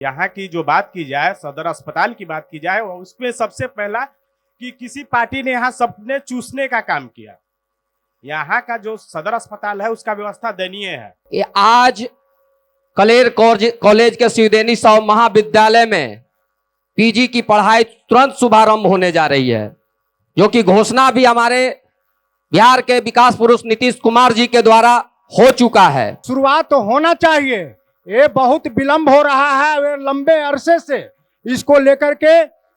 यहाँ की जो बात की जाए, सदर अस्पताल की बात की जाए, उसमें सबसे पहला कि किसी पार्टी ने यहाँ सबने चूसने का काम किया। यहाँ का जो सदर अस्पताल है उसका व्यवस्था दयनीय है। ये आज कलेर कॉलेज के शिवदेनी साव महाविद्यालय में पीजी की पढ़ाई तुरंत शुभारंभ होने जा रही है, जो कि घोषणा भी हमारे बिहार के विकास पुरुष नीतीश कुमार जी के द्वारा हो चुका है। शुरुआत तो होना चाहिए, ये बहुत विलंब हो रहा है। लंबे अरसे से इसको लेकर के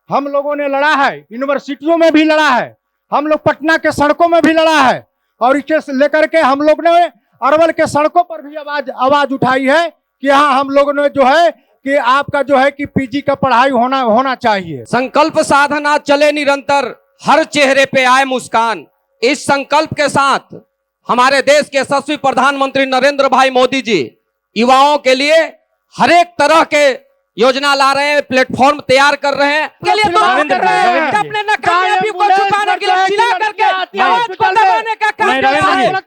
हम लोगों ने लड़ा है, यूनिवर्सिटियों में भी लड़ा है, हम लोग पटना के सड़कों में भी लड़ा है, और इसे लेकर के हम लोग ने अरवल के सड़कों पर भी आवाज उठाई है कि हाँ, हम लोगों ने जो है कि आपका जो है कि पीजी का पढ़ाई होना चाहिए। संकल्प साधना चले निरंतर, हर चेहरे पे आए मुस्कान। इस संकल्प के साथ हमारे देश के यशस्वी प्रधानमंत्री नरेंद्र भाई मोदी जी युवाओं के लिए हर एक तरह के योजना ला रहे हैं, प्लेटफॉर्म तैयार कर रहे हैं। के लिए तो अपने नाकामयाबी को छुपाने के लिए चिल्ला करके आवाज को दबाने का काम कर रहा है।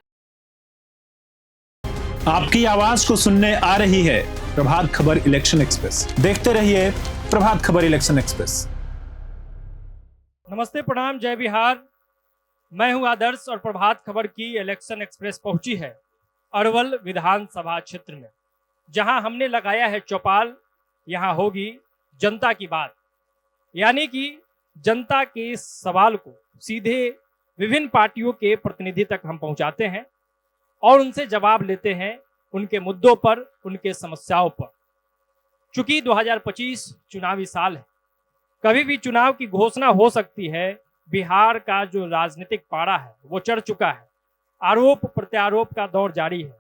आपकी आवाज को सुनने आ रही है प्रभात खबर इलेक्शन एक्सप्रेस। देखते रहिए प्रभात खबर इलेक्शन एक्सप्रेस। नमस्ते, प्रणाम, जय बिहार। मैं हूं आदर्श और प्रभात खबर की इलेक्शन एक्सप्रेस पहुंची है अरवल विधानसभा क्षेत्र में, जहां हमने लगाया है चौपाल। यहां होगी जनता की बात, यानी कि जनता के सवाल को सीधे विभिन्न पार्टियों के प्रतिनिधि तक हम पहुंचाते हैं और उनसे जवाब लेते हैं उनके मुद्दों पर, उनके समस्याओं पर। चूंकि 2025 चुनावी साल है, कभी भी चुनाव की घोषणा हो सकती है। बिहार का जो राजनीतिक पारा है वो चढ़ चुका है, आरोप प्रत्यारोप का दौर जारी है,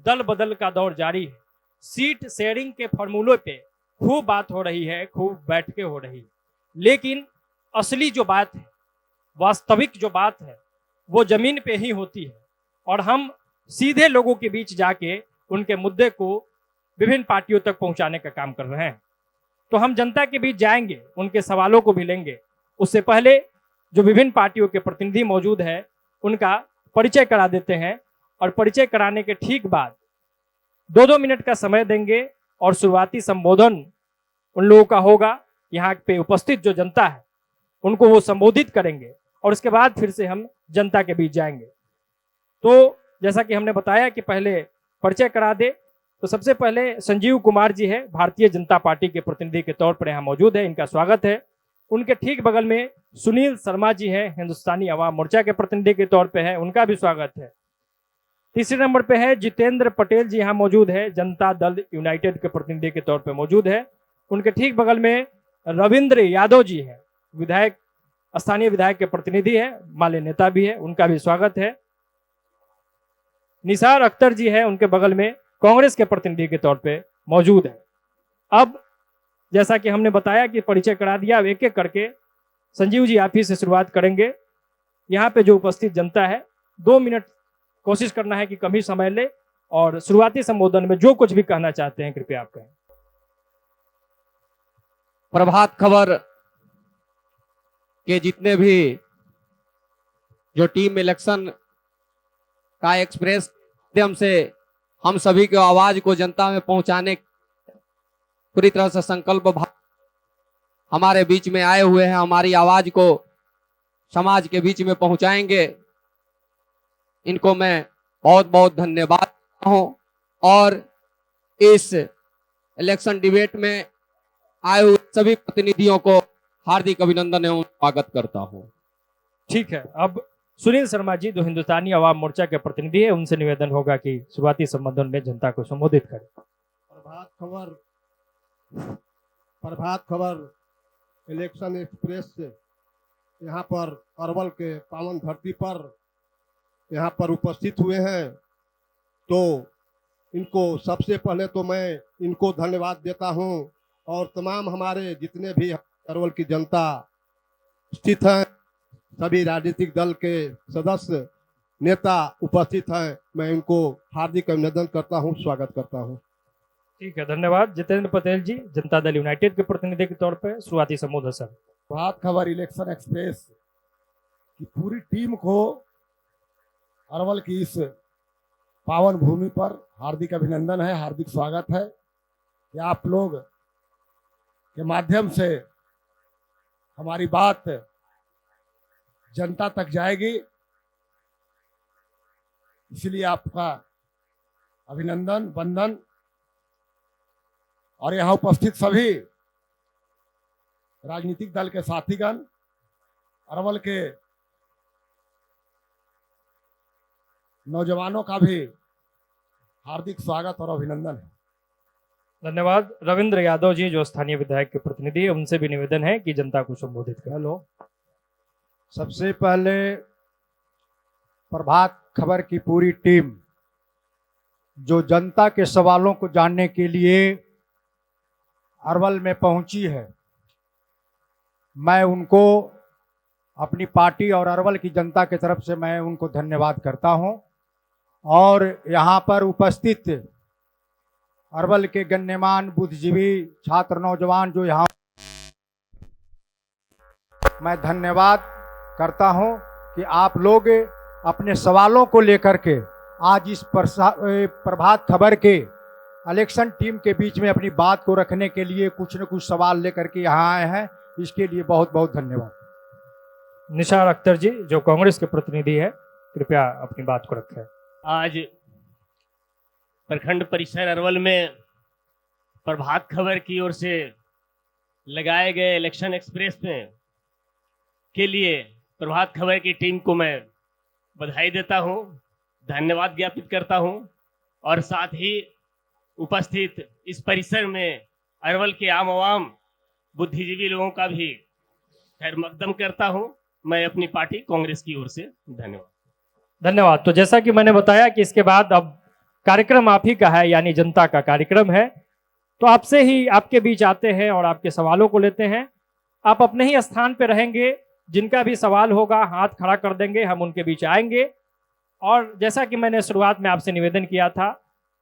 दल बदल का दौर जारी है, सीट शेयरिंग के फॉर्मूलों पे खूब बात हो रही है, खूब बैठकें हो रही है, लेकिन असली जो बात है, वास्तविक जो बात है, वो जमीन पे ही होती है। और हम सीधे लोगों के बीच जाके उनके मुद्दे को विभिन्न पार्टियों तक पहुंचाने का काम कर रहे हैं। तो हम जनता के बीच जाएंगे, उनके सवालों को भी लेंगे। उससे पहले जो विभिन्न पार्टियों के प्रतिनिधि मौजूद है उनका परिचय करा देते हैं, और परिचय कराने के ठीक बाद 2-2 मिनट का समय देंगे और शुरुआती संबोधन उन लोगों का होगा। यहाँ पे उपस्थित जो जनता है उनको वो संबोधित करेंगे और उसके बाद फिर से हम जनता के बीच जाएंगे। तो जैसा कि हमने बताया कि पहले परिचय करा दे, तो सबसे पहले संजीव कुमार जी है, भारतीय जनता पार्टी के प्रतिनिधि के तौर पर यहाँ मौजूद है, इनका स्वागत है। उनके ठीक बगल में सुनील शर्मा जी हैं, हिंदुस्तानी अवाम मोर्चा के प्रतिनिधि के तौर पे है, उनका भी स्वागत है। तीसरे नंबर पे है जितेंद्र पटेल जी यहाँ मौजूद है, जनता दल यूनाइटेड के प्रतिनिधि के तौर पे मौजूद है। उनके ठीक बगल में रविंद्र यादव जी हैं, विधायक, स्थानीय विधायक के प्रतिनिधि है, माले नेता भी है, उनका भी स्वागत है। निसार अख्तर जी है, उनके बगल में कांग्रेस के प्रतिनिधि के तौर पे मौजूद है। अब जैसा कि हमने बताया कि परिचय करा दिया, अब एक एक करके संजीव जी आप ही से शुरुआत करेंगे। यहाँ पे जो उपस्थित जनता है 2 मिनट कोशिश करना है कि कम ही समय ले, और शुरुआती संबोधन में जो कुछ भी कहना चाहते हैं कृपया आप कहें। प्रभात खबर के जितने भी जो टीम इलेक्शन का एक्सप्रेस माध्यम से हम सभी की आवाज को जनता में पहुंचाने पूरी तरह से संकल्प हमारे बीच में आए हुए हैं, हमारी आवाज को समाज के बीच में पहुंचाएंगे। इनको मैं बहुत बहुत धन्यवाद देता हूं और इस इलेक्शन डिबेट में आए हुए सभी प्रतिनिधियों को हार्दिक अभिनंदन एवं स्वागत करता हूं। ठीक है, अब सुनील शर्मा जी जो हिंदुस्तानी अवाम मोर्चा के प्रतिनिधि है, उनसे निवेदन होगा कि शुरुआती संबोधन में जनता को संबोधित करें। प्रभात खबर इलेक्शन एक्सप्रेस से यहाँ पर अरवल के पावन धरती पर यहाँ पर उपस्थित हुए हैं, तो इनको सबसे पहले तो मैं इनको धन्यवाद देता हूँ, और तमाम हमारे जितने भी अरवल की जनता स्थित हैं, सभी राजनीतिक दल के सदस्य नेता उपस्थित हैं, मैं इनको हार्दिक अभिनंदन करता हूँ, स्वागत करता हूँ। ठीक है, धन्यवाद। जितेंद्र पटेल जी जनता दल यूनाइटेड के प्रतिनिधि के तौर पर शुरुआती संबोधन sir. Prabhat Khabar election express की पूरी टीम को अरवल की इस पावन भूमि पर हार्दिक अभिनंदन है, हार्दिक स्वागत है कि आप लोग के माध्यम से हमारी बात जनता तक जाएगी। इसलिए आपका अभिनंदन, वंदन। और यहाँ उपस्थित सभी राजनीतिक दल के साथीगण, अरवल के नौजवानों का भी हार्दिक स्वागत और अभिनंदन है। धन्यवाद। रविंद्र यादव जी जो स्थानीय विधायक के प्रतिनिधि है, उनसे भी निवेदन है कि जनता को संबोधित करें। हेलो, सबसे पहले प्रभात खबर की पूरी टीम जो जनता के सवालों को जानने के लिए अरवल में पहुंची है, मैं उनको अपनी पार्टी और अरवल की जनता की तरफ से मैं उनको धन्यवाद करता हूं। और यहाँ पर उपस्थित अरवल के गण्यमान्य बुद्धिजीवी छात्र नौजवान जो यहाँ, मैं धन्यवाद करता हूं कि आप लोग अपने सवालों को लेकर के आज इस प्रभात खबर के इलेक्शन टीम के बीच में अपनी बात को रखने के लिए कुछ न कुछ सवाल लेकर के यहाँ आए हैं। इसके लिए बहुत बहुत धन्यवाद। निशार अख्तर जी जो कांग्रेस के प्रतिनिधि है, कृपया अपनी बात को रखें। आज प्रखंड परिसर अरवल में प्रभात खबर की ओर से लगाए गए इलेक्शन एक्सप्रेस में के लिए प्रभात खबर की टीम को मैं बधाई देता हूं, धन्यवाद ज्ञापित करता हूं और साथ ही उपस्थित इस परिसर में अरवल के आम आवाम बुद्धिजीवी लोगों का भी खैर मकदम करता हूं। मैं अपनी पार्टी कांग्रेस की ओर से धन्यवाद। तो जैसा कि मैंने बताया कि इसके बाद अब कार्यक्रम आप ही का है, यानी जनता का कार्यक्रम है, तो आपसे ही आपके बीच आते हैं और आपके सवालों को लेते हैं। आप अपने ही स्थान पे रहेंगे, जिनका भी सवाल होगा हाथ खड़ा कर देंगे, हम उनके बीच आएंगे। और जैसा कि मैंने शुरुआत में आपसे निवेदन किया था,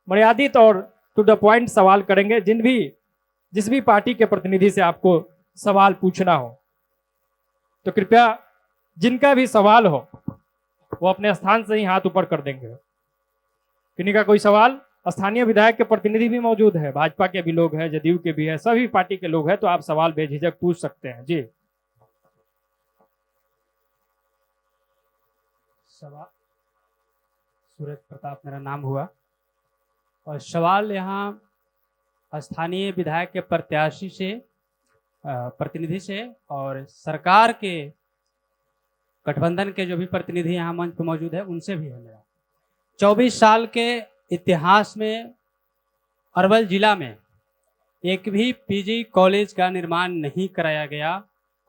मर्यादित और टू द पॉइंट सवाल करेंगे। जिस भी पार्टी के प्रतिनिधि से आपको सवाल पूछना हो, तो कृपया जिनका भी सवाल हो वो अपने स्थान से ही हाथ ऊपर कर देंगे। किन्हीं का कोई सवाल? स्थानीय विधायक के प्रतिनिधि भी मौजूद है, भाजपा के भी लोग हैं, जदयू के भी है, सभी पार्टी के लोग हैं, तो आप सवाल बेझिझक पूछ सकते हैं। जी सवाल। सूरज प्रताप मेरा नाम हुआ, और सवाल यहाँ स्थानीय विधायक के प्रत्याशी से, प्रतिनिधि से, और सरकार के गठबंधन के जो भी प्रतिनिधि यहाँ मंच पर मौजूद है उनसे भी है मेरा। 24 साल के इतिहास में अरवल जिला में एक भी पीजी कॉलेज का निर्माण नहीं कराया गया।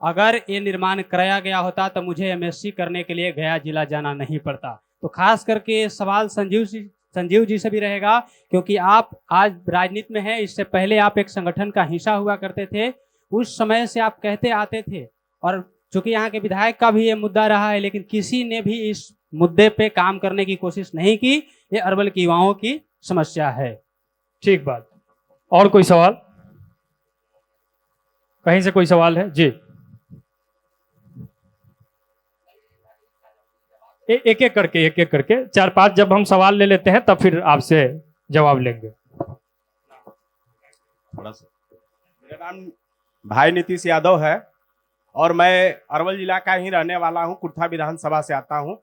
अगर ये निर्माण कराया गया होता तो मुझे एमएससी करने के लिए गया जिला जाना नहीं पड़ता। तो खास करके सवाल संजीव जी से भी रहेगा, क्योंकि आप आज राजनीति में हैं, इससे पहले आप एक संगठन का हिस्सा हुआ करते थे। उस समय से आप कहते आते थे, और चूंकि यहाँ के विधायक का भी ये मुद्दा रहा है, लेकिन किसी ने भी इस मुद्दे पे काम करने की कोशिश नहीं की। ये अरवल के युवाओं की समस्या है। ठीक बात। और कोई सवाल? कहीं से कोई सवाल है? जी एक एक करके 4-5 जब हम सवाल ले लेते हैं तब फिर आपसे जवाब लेंगे। थोड़ा सा। मेरा नाम भाई नीतीश यादव है और मैं अरवल जिला का ही रहने वाला हूं, कुर्था विधानसभा से आता हूं।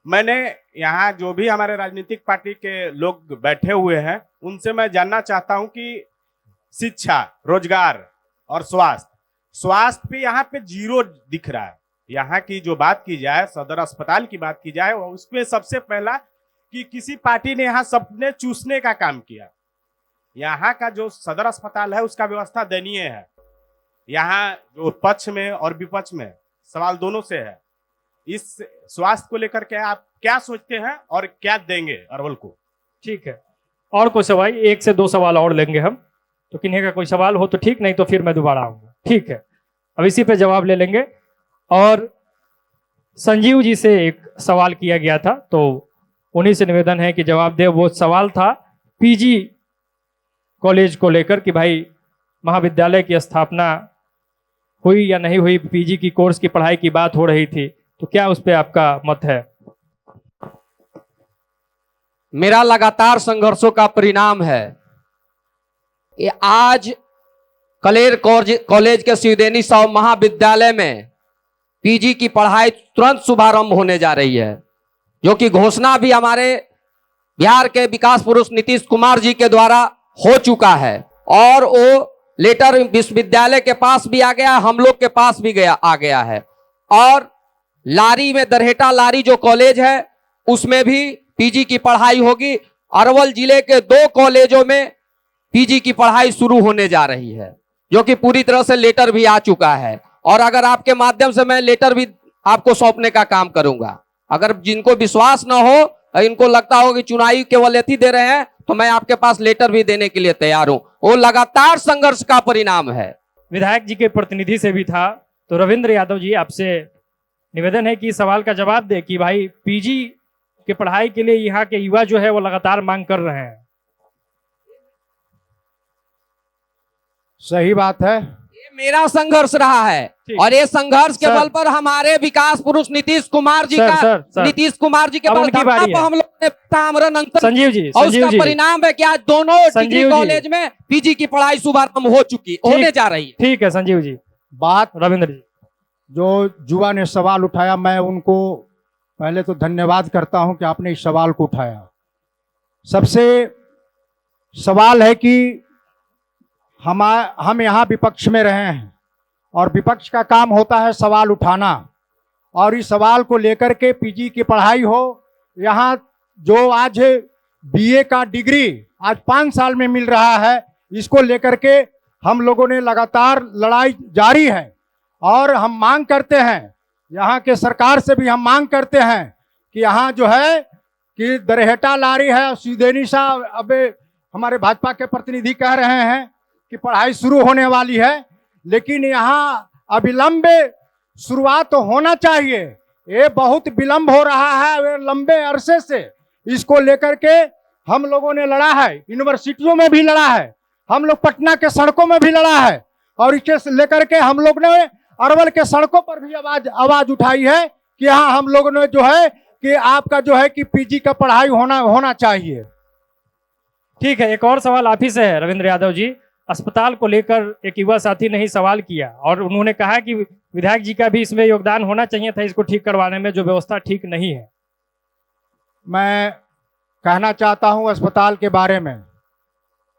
मैंने यहाँ जो भी हमारे राजनीतिक पार्टी के लोग बैठे हुए हैं उनसे मैं जानना चाहता हूं कि शिक्षा, रोजगार और स्वास्थ्य पे यहाँ पे जीरो दिख रहा है। यहाँ की जो बात की जाए, सदर अस्पताल की बात की जाए, उसमें सबसे पहला कि किसी पार्टी ने यहाँ सबने चूसने का काम किया। यहाँ का जो सदर अस्पताल है उसका व्यवस्था दयनीय है। यहाँ जो पक्ष में और विपक्ष में सवाल दोनों से है। इस स्वास्थ्य को लेकर के आप क्या सोचते हैं और क्या देंगे अरवल को? ठीक है, और कोई सवाल? 1 से 2 सवाल और लेंगे हम। तो किन्हीं का कोई सवाल हो तो ठीक, नहीं तो फिर मैं दोबारा आऊंगा। ठीक है, अब इसी पे जवाब ले लेंगे। और संजीव जी से एक सवाल किया गया था, तो उन्हीं से निवेदन है कि जवाब दे। वो सवाल था पीजी कॉलेज को लेकर कि भाई महाविद्यालय की स्थापना हुई या नहीं हुई, पीजी की कोर्स की पढ़ाई की बात हो रही थी, तो क्या उस पर आपका मत है? मेरा लगातार संघर्षों का परिणाम है। ये आज कलेर कॉलेज के शिवदेनी साव महाविद्यालय में पीजी की पढ़ाई तुरंत शुभारंभ होने जा रही है, जो कि घोषणा भी हमारे बिहार के विकास पुरुष नीतीश कुमार जी के द्वारा हो चुका है और वो लेटर विश्वविद्यालय के पास भी आ गया, हम लोग के पास भी आ गया है। और लारी में दरहेटा लारी जो कॉलेज है उसमें भी पीजी की पढ़ाई होगी। अरवल जिले के 2 कॉलेजों में पीजी की पढ़ाई शुरू होने जा रही है, जो कि पूरी तरह से लेटर भी आ चुका है। और अगर आपके माध्यम से मैं लेटर भी आपको सौंपने का काम करूंगा। अगर जिनको विश्वास न हो, इनको लगता हो कि चुनावी केवल एथी दे रहे हैं, तो मैं आपके पास लेटर भी देने के लिए तैयार हूं। वो लगातार संघर्ष का परिणाम है। विधायक जी के प्रतिनिधि से भी था, तो रविंद्र यादव जी आपसे निवेदन है कि इस सवाल का जवाब दे कि भाई पीजी की पढ़ाई के लिए यहाँ के युवा जो है वो लगातार मांग कर रहे हैं। सही बात है। ये मेरा संघर्ष रहा है और ये संघर्ष के बल पर हमारे विकास पुरुष नीतीश कुमार जी नीतीश कुमार जी के पास हम लोग ने आमरण अंतर संजीव जी, और उसका परिणाम है कि आज दोनों डिग्री कॉलेज में पीजी की पढ़ाई शुभारंभ होने जा रही है। ठीक है संजीव जी। बात रविंद्र जी, जो युवा ने सवाल उठाया, मैं उनको पहले तो धन्यवाद करता हूं कि आपने इस सवाल को उठाया। सबसे सवाल है कि हम यहाँ विपक्ष में रहे हैं और विपक्ष का काम होता है सवाल उठाना, और इस सवाल को लेकर के पीजी की पढ़ाई हो। यहाँ जो आज बीए का डिग्री आज 5 साल में मिल रहा है, इसको लेकर के हम लोगों ने लगातार लड़ाई जारी है और हम मांग करते हैं, यहाँ के सरकार से भी हम मांग करते हैं कि यहाँ जो है कि दरहेटा लारी है, शिवदेनी साहब अबे हमारे भाजपा के प्रतिनिधि कह रहे हैं कि पढ़ाई शुरू होने वाली है, लेकिन यहाँ अविलंब शुरुआत तो होना चाहिए। ये बहुत विलंब हो रहा है लंबे अरसे से। इसको लेकर के हम लोगों ने लड़ा है, यूनिवर्सिटियों में भी लड़ा है, हम लोग पटना के सड़कों में भी लड़ा है, और इसे लेकर के हम लोग ने अरवल के सड़कों पर भी आवाज उठाई है कि यहाँ हम लोगों ने जो है कि आपका जो है कि पीजी का पढ़ाई होना चाहिए। ठीक है, एक और सवाल आप ही से है रविंद्र यादव जी। अस्पताल को लेकर एक युवा साथी ने ही सवाल किया और उन्होंने कहा कि विधायक जी का भी इसमें योगदान होना चाहिए था, इसको ठीक करवाने में, जो व्यवस्था ठीक नहीं है। मैं कहना चाहता हूं अस्पताल के बारे में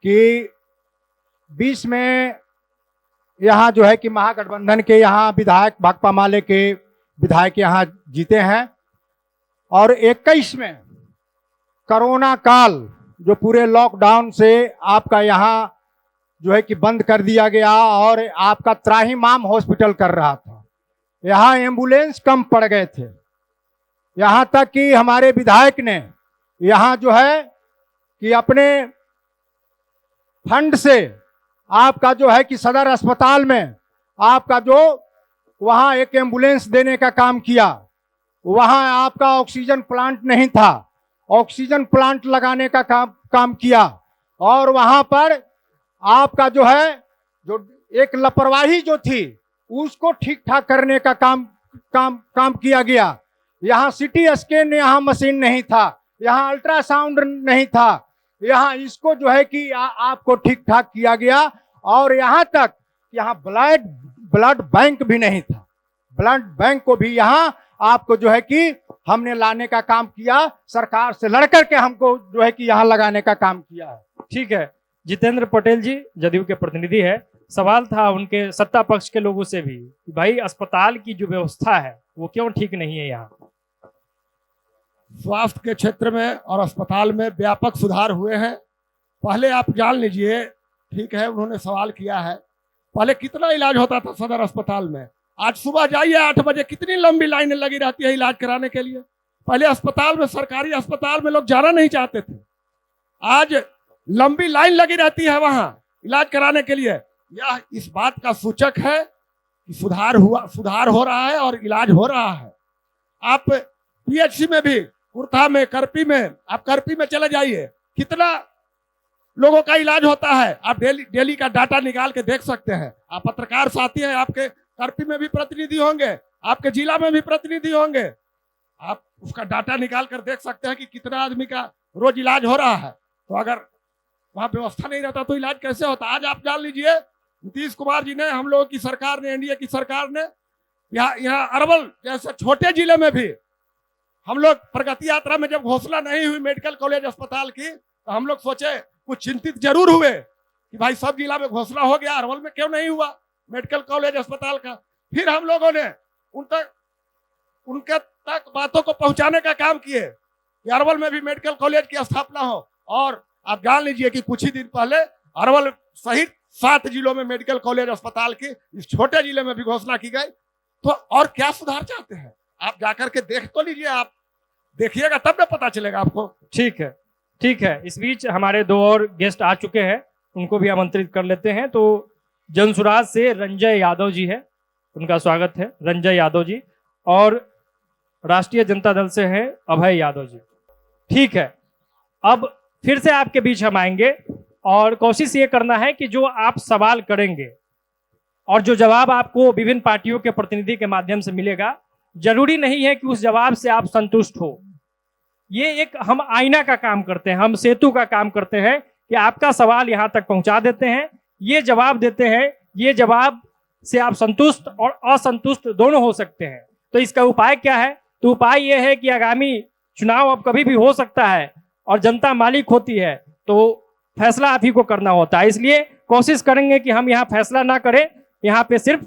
कि 20 में यहाँ जो है कि महागठबंधन के यहाँ विधायक भाकपा माले के विधायक यहाँ जीते हैं, और 21 में कोरोना काल जो पूरे लॉकडाउन से आपका यहाँ जो है कि बंद कर दिया गया और आपका त्राहिमाम हॉस्पिटल कर रहा था, यहाँ एम्बुलेंस कम पड़ गए थे। यहाँ तक कि हमारे विधायक ने यहाँ जो है कि अपने फंड से आपका जो है कि सदर अस्पताल में आपका जो वहाँ एक एम्बुलेंस देने का काम किया। वहाँ आपका ऑक्सीजन प्लांट नहीं था, ऑक्सीजन प्लांट लगाने का काम किया, और वहाँ पर आपका जो है जो एक लापरवाही जो थी उसको ठीक ठाक करने का काम किया गया। यहाँ सिटी स्कैन यहाँ मशीन नहीं था, यहाँ अल्ट्रासाउंड नहीं था, यहाँ इसको जो है कि आपको ठीक ठाक किया गया। और यहाँ तक यहाँ ब्लड बैंक भी नहीं था, ब्लड बैंक को भी यहाँ आपको जो है कि हमने लाने का काम किया, सरकार से लड़ करके हमको जो है कि यहाँ लगाने का काम किया है। ठीक है, जितेंद्र पटेल जी जदयू के प्रतिनिधि है, सवाल था उनके सत्ता पक्ष के लोगों से भी कि भाई अस्पताल की जो व्यवस्था है वो क्यों ठीक नहीं है। यहाँ स्वास्थ्य के क्षेत्र में और अस्पताल में व्यापक सुधार हुए हैं। पहले आप जान लीजिए, ठीक है उन्होंने सवाल किया है, पहले कितना इलाज होता था सदर अस्पताल में। आज सुबह जाइए 8 बजे कितनी लंबी लाइनें लगी रहती है इलाज कराने के लिए। पहले अस्पताल में, सरकारी अस्पताल में लोग जाना नहीं चाहते थे, आज लंबी लाइन लगी रहती है वहां इलाज कराने के लिए। यह इस बात का सूचक है कि सुधार हो रहा है और इलाज हो रहा है। आप पीएचसी में भी, कुर्था में, करपी में, आप करपी में चले जाइए, कितना लोगों का इलाज होता है। आप डेली का डाटा निकाल के देख सकते हैं। आप पत्रकार साथी हैं, आपके करपी में भी प्रतिनिधि होंगे, आपके जिला में भी प्रतिनिधि होंगे, आप उसका डाटा निकाल कर देख सकते हैं कि कितना आदमी का रोज इलाज हो रहा है। तो अगर वहाँ व्यवस्था नहीं रहता तो इलाज कैसे होता। आज आप जान लीजिए नीतीश कुमार जी ने, हम लोगों की सरकार ने, एनडीए की सरकार ने यहाँ अरवल जैसे छोटे जिले में भी हम लोग प्रगति यात्रा में जब घोषणा नहीं हुई मेडिकल कॉलेज अस्पताल की, तो हम लोग सोचे, कुछ चिंतित जरूर हुए कि भाई सब जिला में घोषणा हो गया, अरवल में क्यों नहीं हुआ मेडिकल कॉलेज अस्पताल का। फिर हम लोगों ने उनके तक बातों को पहुंचाने का काम किए कि अरवल में भी मेडिकल कॉलेज की स्थापना हो। और आप जान लीजिए कि कुछ ही दिन पहले अरवल सहित 7 जिलों में मेडिकल कॉलेज अस्पताल की इस छोटे जिले में भी घोषणा की गई। तो और क्या सुधार चाहते हैं आप, जाकर के देख तो लीजिए, आप देखिएगा तब ना पता चलेगा आपको। ठीक है, ठीक है। इस बीच हमारे 2 और गेस्ट आ चुके हैं, उनको भी आमंत्रित कर लेते हैं। तो जनसुराज से रंजय यादव जी है, उनका स्वागत है, रंजय यादव जी। और राष्ट्रीय जनता दल से है अभय यादव जी। ठीक है, अब फिर से आपके बीच हम आएंगे और कोशिश ये करना है कि जो आप सवाल करेंगे और जो जवाब आपको विभिन्न पार्टियों के प्रतिनिधि के माध्यम से मिलेगा, जरूरी नहीं है कि उस जवाब से आप संतुष्ट हो। ये एक हम आईना का काम करते हैं, हम सेतु का काम करते हैं कि आपका सवाल यहाँ तक पहुँचा देते हैं, ये जवाब देते हैं, ये जवाब से आप संतुष्ट और असंतुष्ट दोनों हो सकते हैं। तो इसका उपाय क्या है? तो उपाय यह है कि आगामी चुनाव अब कभी भी हो सकता है और जनता मालिक होती है, तो फैसला आप ही को करना होता है। इसलिए कोशिश करेंगे कि हम यहाँ फैसला ना करें, यहाँ पे सिर्फ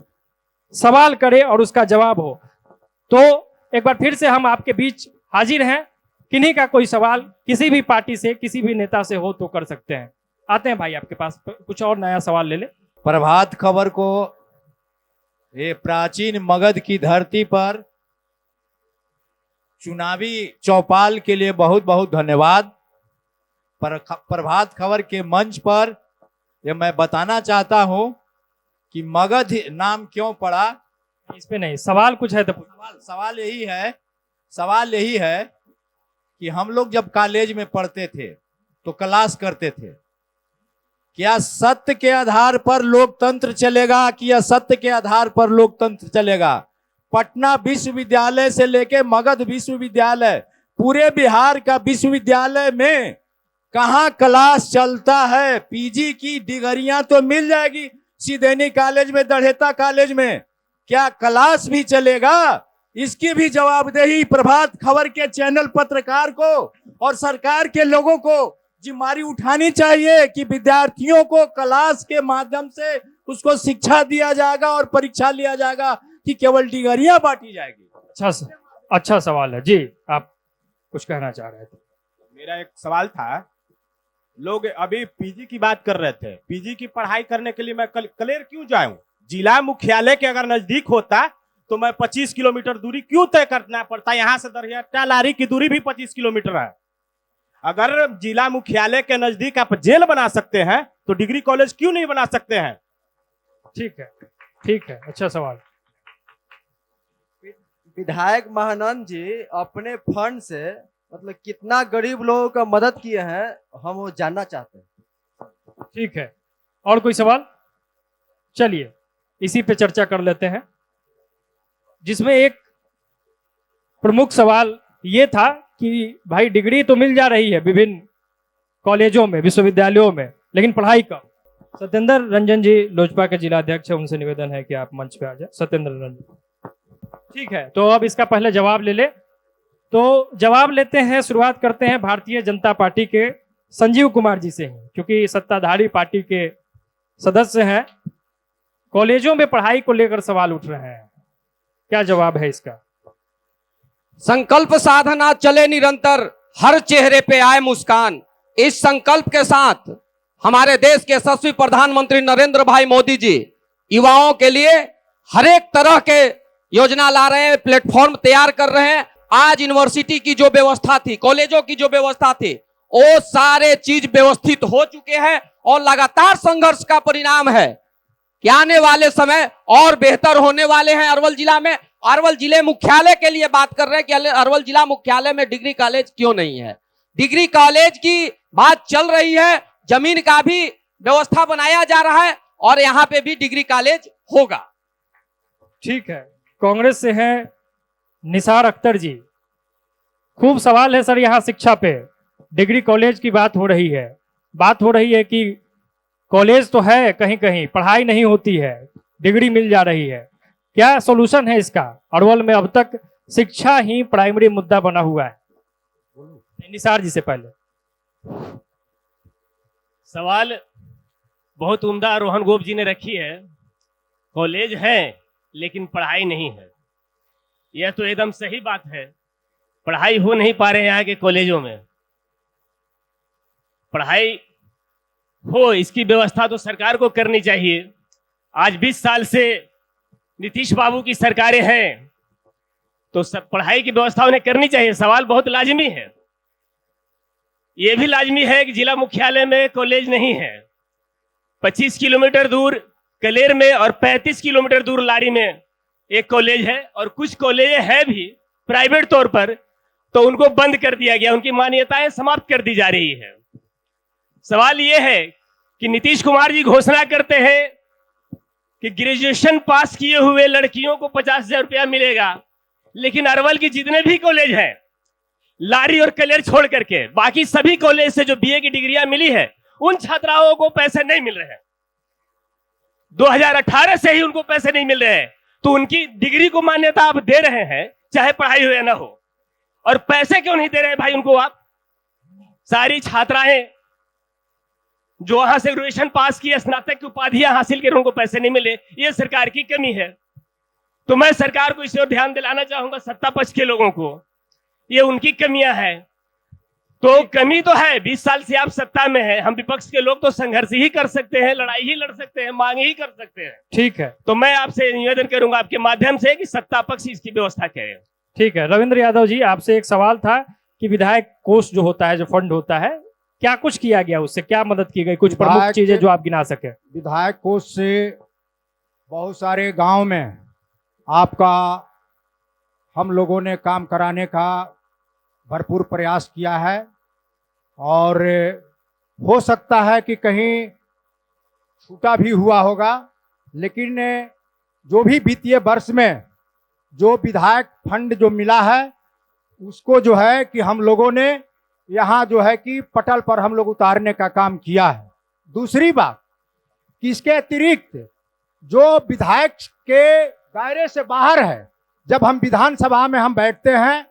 सवाल करें और उसका जवाब हो। तो एक बार फिर से हम आपके बीच हाजिर हैं। किन्हीं का कोई सवाल किसी भी पार्टी से, किसी भी नेता से हो तो कर सकते हैं। आते हैं भाई आपके पास, कुछ और नया सवाल ले ले। प्रभात खबर को ये प्राचीन मगध की धरती पर चुनावी चौपाल के लिए बहुत बहुत धन्यवाद। प्रभात खबर के मंच पर ये मैं बताना चाहता हूं कि मगध नाम क्यों पड़ा। इस पे नहीं, सवाल कुछ है तो सवाल यही है कि हम लोग जब कॉलेज में पढ़ते थे तो क्लास करते थे, क्या सत्य के आधार पर लोकतंत्र चलेगा कि असत्य के आधार पर लोकतंत्र चलेगा। पटना विश्वविद्यालय से लेके मगध विश्वविद्यालय, पूरे बिहार का विश्वविद्यालय में कहाँ क्लास चलता है। पीजी की डिग्रियां तो मिल जाएगी सीधेनी कॉलेज में, दढ़ेता कॉलेज में, क्या क्लास भी चलेगा? इसकी भी जवाबदेही प्रभात खबर के चैनल पत्रकार को और सरकार के लोगों को जिम्मेदारी उठानी चाहिए कि विद्यार्थियों को क्लास के माध्यम से उसको शिक्षा दिया जाएगा और परीक्षा लिया जाएगा कि केवल डिग्रियां बांटी जाएगी। अच्छा सवाल है जी, आप कुछ कहना चाह रहे थे। मेरा एक सवाल था, लोग अभी पीजी की बात कर रहे थे, पीजी की पढ़ाई करने के लिए मैं कलेर क्यों जाऊं? जिला मुख्यालय के अगर नजदीक होता तो मैं 25 किलोमीटर दूरी क्यों तय करना पड़ता? यहाँ से दरहिया लारी की दूरी भी 25 किलोमीटर है। अगर जिला मुख्यालय के नजदीक आप जेल बना सकते हैं तो डिग्री कॉलेज क्यों नहीं बना सकते हैं? ठीक है, ठीक है, अच्छा सवाल। विधायक महानंद जी अपने फंड से मतलब कितना गरीब लोगों का मदद किए हैं, हम वो जानना चाहते हैं। ठीक है, और कोई सवाल? चलिए इसी पे चर्चा कर लेते हैं, जिसमें एक प्रमुख सवाल ये था कि भाई डिग्री तो मिल जा रही है विभिन्न कॉलेजों में, विश्वविद्यालयों में, लेकिन पढ़ाई कब? सत्येंद्र रंजन जी लोजपा के जिला अध्यक्ष है, उनसे निवेदन है कि आप मंच पे आ जाए। सत्येंद्र रंजन, ठीक है, तो अब इसका पहले जवाब ले ले। तो जवाब लेते हैं, शुरुआत करते हैं भारतीय जनता पार्टी के संजीव कुमार जी से ही, क्योंकि सत्ताधारी पार्टी के सदस्य हैं। कॉलेजों में पढ़ाई को लेकर सवाल उठ रहे हैं, क्या जवाब है इसका? संकल्प साधना चले निरंतर, हर चेहरे पे आए मुस्कान। इस संकल्प के साथ हमारे देश के यशस्वी प्रधानमंत्री नरेंद्र भाई मोदी जी युवाओं के लिए हर एक तरह के योजना ला रहे हैं, प्लेटफॉर्म तैयार कर रहे हैं। आज यूनिवर्सिटी की जो व्यवस्था थी, कॉलेजों की जो व्यवस्था थी, वो सारे चीज व्यवस्थित हो चुके हैं और लगातार संघर्ष का परिणाम है कि आने वाले समय और बेहतर होने वाले हैं अरवल जिला में। अरवल जिले मुख्यालय के लिए बात कर रहे हैं कि अरवल जिला मुख्यालय में डिग्री कॉलेज क्यों नहीं है। डिग्री कॉलेज की बात चल रही है, जमीन का भी व्यवस्था बनाया जा रहा है और यहाँ पे भी डिग्री कॉलेज होगा। ठीक है, कांग्रेस से हैं निसार अख्तर जी। खूब सवाल है सर यहाँ शिक्षा पे, डिग्री कॉलेज की बात हो रही है, बात हो रही है कि कॉलेज तो है, कहीं कहीं पढ़ाई नहीं होती है, डिग्री मिल जा रही है। क्या सोल्यूशन है इसका? अरवल में अब तक शिक्षा ही प्राइमरी मुद्दा बना हुआ है। निसार जी से पहले सवाल बहुत उम्दा रोहन गोप जी ने रखी है। कॉलेज है लेकिन पढ़ाई नहीं है, यह तो एकदम सही बात है। पढ़ाई हो नहीं पा रहे हैं यहाँ के कॉलेजों में। पढ़ाई हो इसकी व्यवस्था तो सरकार को करनी चाहिए। आज 20 साल से नीतीश बाबू की सरकारें हैं, तो सब पढ़ाई की व्यवस्था उन्हें करनी चाहिए। सवाल बहुत लाजमी है। यह भी लाजमी है कि जिला मुख्यालय में कॉलेज नहीं है। 25 किलोमीटर दूर कलेर में और 35 किलोमीटर दूर लारी में एक कॉलेज है, और कुछ कॉलेज है भी प्राइवेट तौर पर, तो उनको बंद कर दिया गया, उनकी मान्यताएं समाप्त कर दी जा रही है। सवाल यह है कि नीतीश कुमार जी घोषणा करते हैं कि ग्रेजुएशन पास किए हुए लड़कियों को 50,000 रुपया मिलेगा, लेकिन अरवल की जितने भी कॉलेज हैं, लारी और कलेर छोड़ करके बाकी सभी कॉलेज से जो बीए की डिग्रियां मिली है, उन छात्राओं को पैसे नहीं मिल रहे हैं। 2018 से ही उनको पैसे नहीं मिल रहे हैं, तो उनकी डिग्री को मान्यता आप दे रहे हैं, चाहे पढ़ाई हो या ना हो। और पैसे क्यों नहीं दे रहे हैं भाई उनको आप? सारी छात्राएं जो वहां से ग्रेजुएशन पास की, स्नातक की उपाधियां हासिल कर, उनको पैसे नहीं मिले, ये सरकार की कमी है। तो मैं सरकार को इस ओर ध्यान दिलाना चाहूंगा, सत्ता पक्ष के लोगों को, ये उनकी कमियां हैं। तो कमी तो है, 20 साल से आप सत्ता में हैं। हम विपक्ष के लोग तो संघर्ष ही कर सकते हैं, लड़ाई ही लड़ सकते हैं, मांग ही कर सकते हैं। ठीक है, तो मैं आपसे निवेदन करूंगा आपके माध्यम से कि सत्ता पक्ष इसकी व्यवस्था करे। ठीक है। रविंद्र यादव जी, आपसे एक सवाल था कि विधायक कोष जो होता है, जो फंड होता है, क्या कुछ किया गया, उससे क्या मदद की गई? कुछ प्रमुख चीजें जो आप गिना सके। विधायक कोष से बहुत सारे गांव में आपका हम लोगों ने काम कराने का भरपूर प्रयास किया है, और हो सकता है कि कहीं छूटा भी हुआ होगा, लेकिन जो भी वित्तीय वर्ष में जो विधायक फंड जो मिला है, उसको जो है कि हम लोगों ने यहाँ जो है कि पटल पर हम लोग उतारने का काम किया है। दूसरी बात कि इसके अतिरिक्त जो विधायक के दायरे से बाहर है, जब हम विधानसभा में हम बैठते हैं,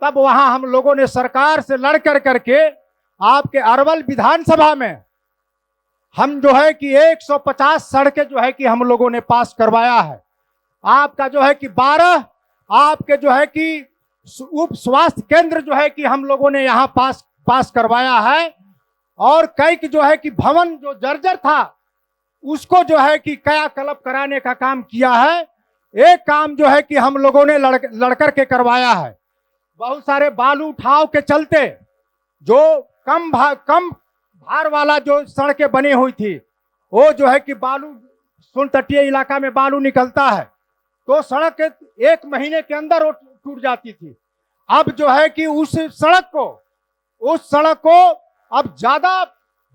तब वहां हम लोगों ने सरकार से लड़ कर करके आपके अरवल विधानसभा में हम जो है कि 150 सड़कें जो है कि हम लोगों ने पास करवाया है। आपका जो है कि 12 आपके जो है कि उप स्वास्थ्य केंद्र जो है कि हम लोगों ने यहाँ पास करवाया है, और कई जो है कि भवन जो जर्जर था उसको जो है कि कायाकल्प कराने का काम किया है। एक काम जो है कि हम लोगों ने लड़कर के करवाया है। बहुत सारे बालू उठाव के चलते जो कम भार वाला जो सड़कें बनी हुई थी, वो जो है कि बालू सोन तटीय इलाका में बालू निकलता है, तो सड़क 1 महीने के अंदर वो टूट जाती थी। अब जो है कि उस सड़क को अब ज्यादा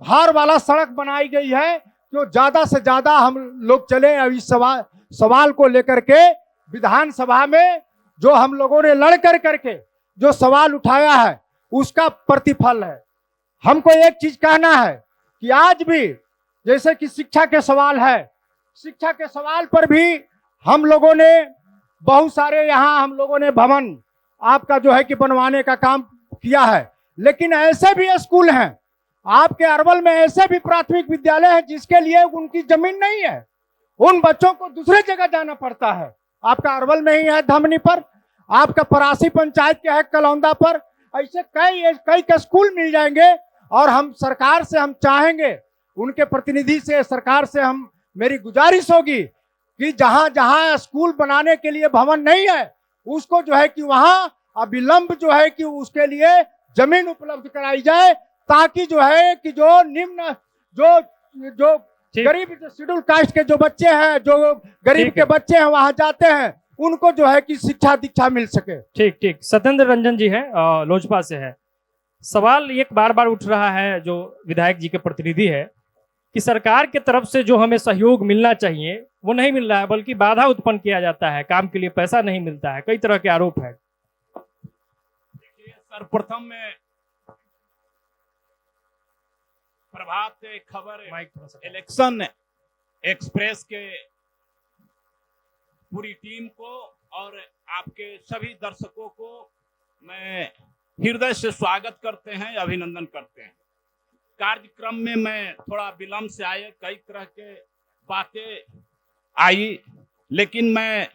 भार वाला सड़क बनाई गई है, जो ज्यादा से ज्यादा हम लोग चले। अब इस सवाल को लेकर के विधानसभा में जो हम लोगों ने लड़ कर करके जो सवाल उठाया है, उसका प्रतिफल है। हमको एक चीज कहना है कि आज भी जैसे कि शिक्षा के सवाल है, शिक्षा के सवाल पर भी हम लोगों ने बहुत सारे यहाँ हम लोगों ने भवन आपका जो है कि बनवाने का काम किया है। लेकिन ऐसे भी स्कूल हैं आपके अरवल में, ऐसे भी प्राथमिक विद्यालय हैं जिसके लिए उनकी जमीन नहीं है, उन बच्चों को दूसरे जगह जाना पड़ता है। आपका अरवल में ही है धमनी पर, आपका परासी पंचायत के है कलौंदा पर, ऐसे कई स्कूल मिल जाएंगे। और हम सरकार से हम चाहेंगे, उनके प्रतिनिधि से सरकार से हम मेरी गुजारिश होगी कि जहां जहां स्कूल बनाने के लिए भवन नहीं है, उसको जो है कि वहां अविलंब जो है कि उसके लिए जमीन उपलब्ध कराई जाए, ताकि जो है कि जो निम्न जो गरीब शेड्यूल कास्ट के जो बच्चे हैं, जो गरीब के बच्चे हैं, वहां जाते हैं, उनको जो है कि शिक्षा दीक्षा मिल सके। ठीक ठीक। सत्येंद्र रंजन जी हैं, लोजपा से है। सवाल एक बार बार उठ रहा है, जो विधायक जी के प्रतिनिधि है, कि सरकार के तरफ से जो हमें सहयोग मिलना चाहिए वो नहीं मिल रहा है, बल्कि बाधा उत्पन्न किया जाता है, काम के लिए पैसा नहीं मिलता है, कई तरह के आरोप है। सर्वप्रथम में प्रभात खबर माइक थोड़ा सा इलेक्शन एक्सप्रेस के पूरी टीम को और आपके सभी दर्शकों को मैं हृदय से स्वागत करते हैं, अभिनंदन करते हैं। कार्यक्रम में मैं थोड़ा विलंब से आए, कई तरह के बातें आई, लेकिन मैं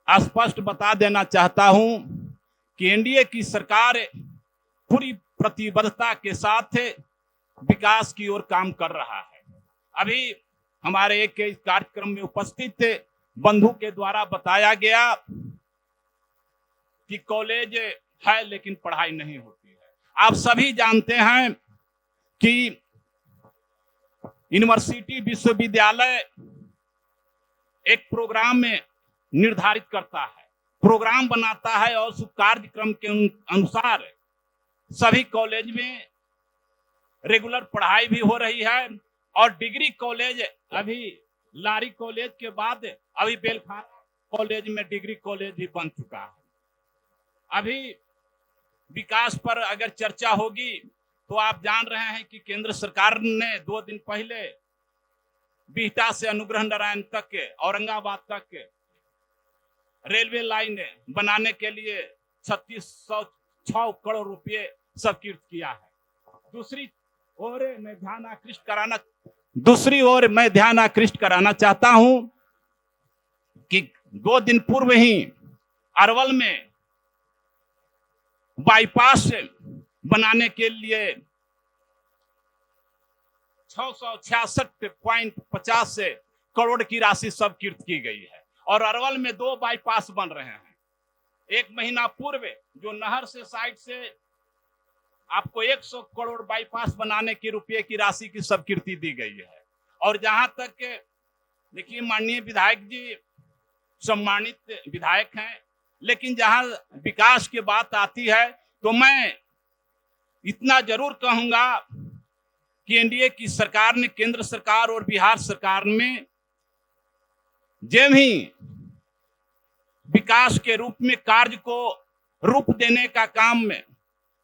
स्पष्ट बता देना चाहता हूं कि एनडीए की सरकार पूरी प्रतिबद्धता के साथ विकास की ओर काम कर रहा है। अभी हमारे एक कार्यक्रम में उपस्थित बंधु के द्वारा बताया गया कि कॉलेज है लेकिन पढ़ाई नहीं होती है। आप सभी जानते हैं कि यूनिवर्सिटी विश्वविद्यालय एक प्रोग्राम में निर्धारित करता है, प्रोग्राम बनाता है और उस कार्यक्रम के अनुसार सभी कॉलेज में रेगुलर पढ़ाई भी हो रही है। और डिग्री कॉलेज अभी लारी कॉलेज के बाद अभी बेलखाना कॉलेज में डिग्री कॉलेज भी बन चुका है। अभी विकास पर अगर चर्चा होगी तो आप जान रहे हैं कि केंद्र सरकार ने 2 दिन पहले बिहटा से अनुग्रह नारायण तक के औरंगाबाद तक के रेलवे लाइन बनाने के लिए 3606 करोड़ रुपए स्वीकृत किया है। दूसरी ओर मैं ध्यान आकृष्ट कराना चाहता हूं कि 2 दिन पूर्व ही अरवल में बाईपास बनाने के लिए 666.50 करोड़ की राशि स्वीकृत की गई है और अरवल में 2 बाईपास बन रहे हैं। एक महीना पूर्व जो नहर से साइड से आपको 100 करोड़ बाईपास बनाने की रुपये की राशि की स्वीकृति दी गई है। और जहां तक देखिए, माननीय विधायक जी सम्मानित विधायक हैं, लेकिन जहां विकास की बात आती है तो मैं इतना जरूर कहूंगा कि एनडीए की सरकार ने, केंद्र सरकार और बिहार सरकार में जब ही विकास के रूप में कार्य को रूप देने का काम में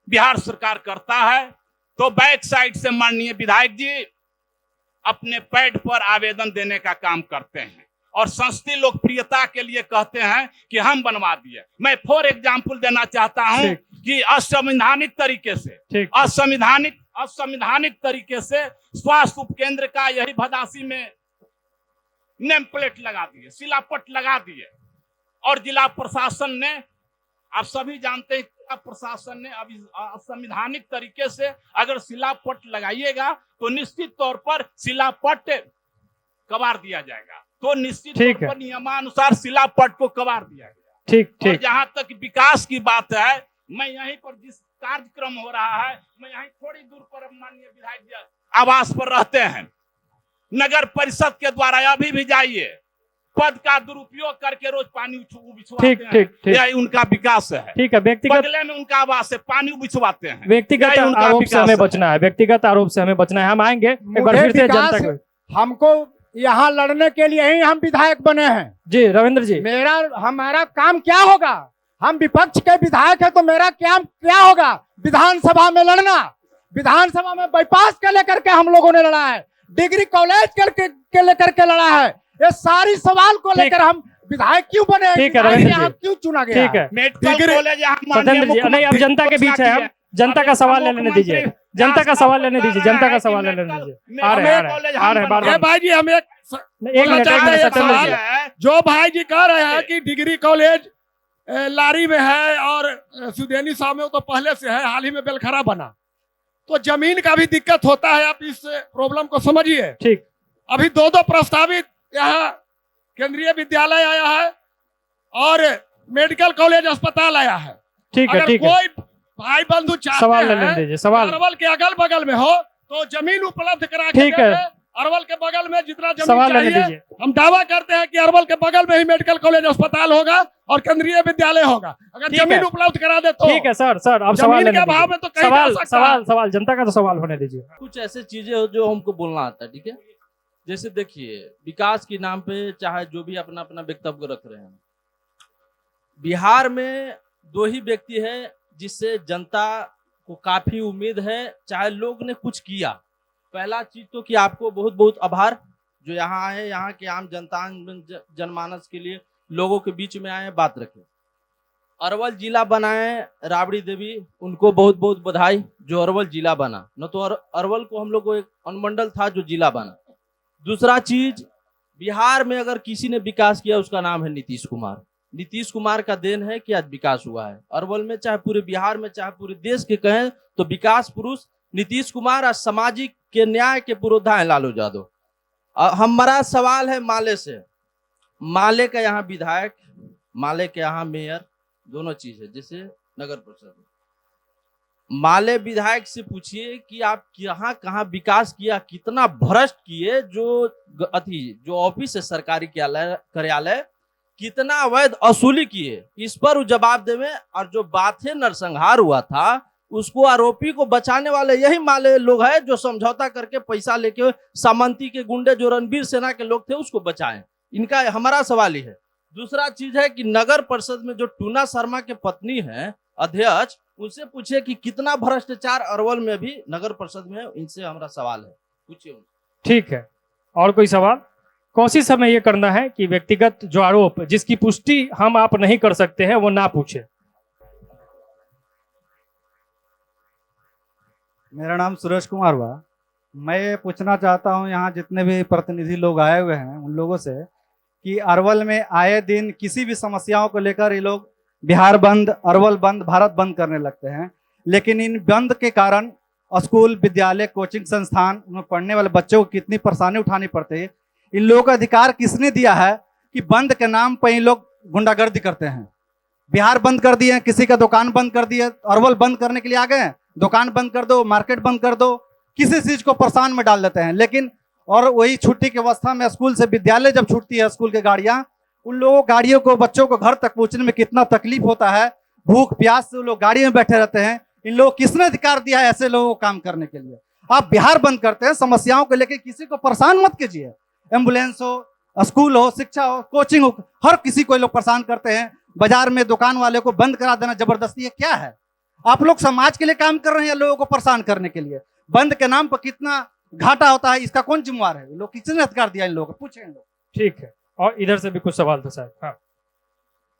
बिहार सरकार करता है तो बैक साइड से माननीय विधायक जी अपने पैड पर आवेदन देने का काम करते हैं और संसदीय लोकप्रियता के लिए कहते हैं कि हम बनवा दिए। मैं फॉर एग्जाम्पल देना चाहता हूं कि असंवैधानिक तरीके से स्वास्थ्य उपकेंद्र का यही भदासी में नेम प्लेट लगा दिए, शिलापट लगा दिए और जिला प्रशासन ने, आप सभी जानते हैं, प्रशासन ने अभी असंवैधानिक तरीके से अगर शिलापट लगाइएगा तो निश्चित तौर पर शिलापट कबार दिया जाएगा, तो निश्चित तौर पर नियमानुसार शिलापट को कबार दिया गया। ठीक। और जहां तक विकास की बात है, मैं यहीं पर जिस कार्यक्रम हो रहा है, मैं यहीं थोड़ी दूर पर माननीय विधायक जी आवास पर रहते हैं, नगर परिषद के द्वारा अभी भी जाइए, पद का दुरुपयोग करके रोज पानी बिछवाते हैं। यही उनका विकास है। ठीक है, व्यक्तिगत बगले में उनका आवास है, पानी बिछवाते हैं। व्यक्तिगत आरोप से हमें बचना है, व्यक्तिगत आरोप से हमें बचना है। हम आएंगे एक बार फिर से जनता को, हमको यहाँ लड़ने के लिए ही हम विधायक बने हैं। जी रविंद्र जी, हमारा काम क्या होगा? हम विपक्ष के विधायक है तो मेरा क्या होगा? विधानसभा में लड़ना। विधानसभा में बाईपास के लेकर के हम लोगों ने लड़ा है, डिग्री कॉलेज के लेकर के लड़ा है। ये सारी सवाल को लेकर हम विधायक क्यों बने? ठीक है, यहाँ क्यों चुना गया? ठीक है, मेडिकल कॉलेज नहीं, अब जनता के बीच है, हम जनता का सवाल लेने दीजिए, जनता का सवाल लेने दीजिए, जनता का सवाल लेने दीजिए। आ रहे भाई जी, हम एक मिनट, जो भाई जी कह रहे हैं कि डिग्री कॉलेज लारी में है और सुदेनी साहब में तो पहले से है, हाल ही में बेलखरा बना, तो जमीन का भी दिक्कत होता है। आप इस प्रॉब्लम को समझिए। ठीक, अभी 2 प्रस्तावित यहाँ केंद्रीय विद्यालय आया है और मेडिकल कॉलेज अस्पताल आया है। ठीक है, ठीक है, कोई भाई बंधु चाहते हैं सवाल अरवल के अगल बगल में हो तो जमीन उपलब्ध करा के ठीक है, अरवल के बगल में जितना जमीन चाहिए, हम दावा करते हैं कि अरवल के बगल में ही मेडिकल कॉलेज अस्पताल होगा और केंद्रीय विद्यालय होगा। अगर जमीन उपलब्ध करा दे तो ठीक है। सर आप सवाल लेने के अभाव में तो सवाल जनता का तो सवाल होने दीजिए। कुछ ऐसे चीजें जो हमको बोलना आता है, ठीक है। जैसे देखिए, विकास के नाम पे चाहे जो भी अपना अपना वक्तव्य रख रहे हैं, बिहार में 2 ही व्यक्ति है जिससे जनता को काफी उम्मीद है, चाहे लोग ने कुछ किया, पहला चीज तो कि आपको बहुत बहुत आभार जो यहाँ आए, यहाँ के आम जनता जनमानस के लिए लोगों के बीच में आए, बात रखे। अरवल जिला बनाए राबड़ी देवी, उनको बहुत बहुत बधाई जो अरवल जिला बना, न तो अरवल को हम लोग को एक अनुमंडल था जो जिला बना। दूसरा चीज, बिहार में अगर किसी ने विकास किया उसका नाम है नीतीश कुमार। नीतीश कुमार का देन है कि आज विकास हुआ है अरवल में, चाहे पूरे बिहार में, चाहे पूरे देश के कहें तो विकास पुरुष नीतीश कुमार। आज सामाजिक के न्याय के पुरोधा है लालू यादव। हमारा सवाल है माले से, माले का यहाँ विधायक, माले के यहाँ मेयर, दोनों चीज है। जैसे नगर परिषद, माले विधायक से पूछिए कि आप यहाँ कहाँ विकास किया, कितना भ्रष्ट किए, जो ऑफिस है सरकारी कार्यालय कितना अवैध वसूली किए, इस पर वो जवाब देवे। और जो बात है नरसंहार हुआ था, उसको आरोपी को बचाने वाले यही माले लोग हैं जो समझौता करके पैसा लेके सामंती के गुंडे जो रणवीर सेना के लोग थे उसको बचाएं। इनका हमारा सवाल ही है। दूसरा चीज है कि नगर परिषद में जो टूना शर्मा के पत्नी है अध्यक्ष, उनसे पूछे कि कितना भ्रष्टाचार अरवल में भी नगर परिषद में है। इनसे हमारा सवाल है, पूछिए। ठीक है, और कोई सवाल? कोशिश हमें ये करना है कि व्यक्तिगत जो आरोप जिसकी पुष्टि हम आप नहीं कर सकते हैं वो ना पूछे। मेरा नाम सुरेश कुमार हुआ। मैं ये पूछना चाहता हूँ यहाँ जितने भी प्रतिनिधि लोग आए हुए हैं उन लोगों से कि अरवल में आए दिन किसी भी समस्याओं को लेकर ये लोग बिहार बंद, अरवल बंद, भारत बंद करने लगते हैं, लेकिन इन बंद के कारण स्कूल, विद्यालय, कोचिंग संस्थान में पढ़ने वाले बच्चों को कितनी परेशानी उठानी पड़ती है। इन लोगों का अधिकार किसने दिया है कि बंद के नाम पर इन लोग गुंडागर्दी करते हैं? बिहार बंद कर दिए, किसी का दुकान बंद कर दिए, अरवल बंद करने के लिए आ गए, दुकान बंद कर दो, मार्केट बंद कर दो, किसी चीज को परेशान में डाल देते हैं। लेकिन और वही छुट्टी की अवस्था में स्कूल से विद्यालय जब छूटती है स्कूल की गाड़ियां, उन लोगों गाड़ियों को, बच्चों को घर तक पहुंचने में कितना तकलीफ होता है, भूख प्यास से लोग गाड़ी में बैठे रहते हैं। इन लोग किसने अधिकार दिया है ऐसे लोगों को काम करने के लिए? आप बिहार बंद करते हैं, समस्याओं को लेकर किसी को परेशान मत कीजिए। एम्बुलेंस हो, स्कूल हो, शिक्षा हो, कोचिंग हो, हर किसी को लोग परेशान करते हैं। बाजार में दुकान वाले को बंद करा देना जबरदस्ती है, क्या है? आप लोग समाज के लिए काम कर रहे हैं, लोगों को परेशान करने के लिए। बंद के नाम पर कितना घाटा होता है, इसका कौन जिम्मेवार है? लोग किसने अधिकार दिया इन लोगों को? पूछे इन लोग। ठीक है, और इधर से भी कुछ सवाल था साहब। हाँ,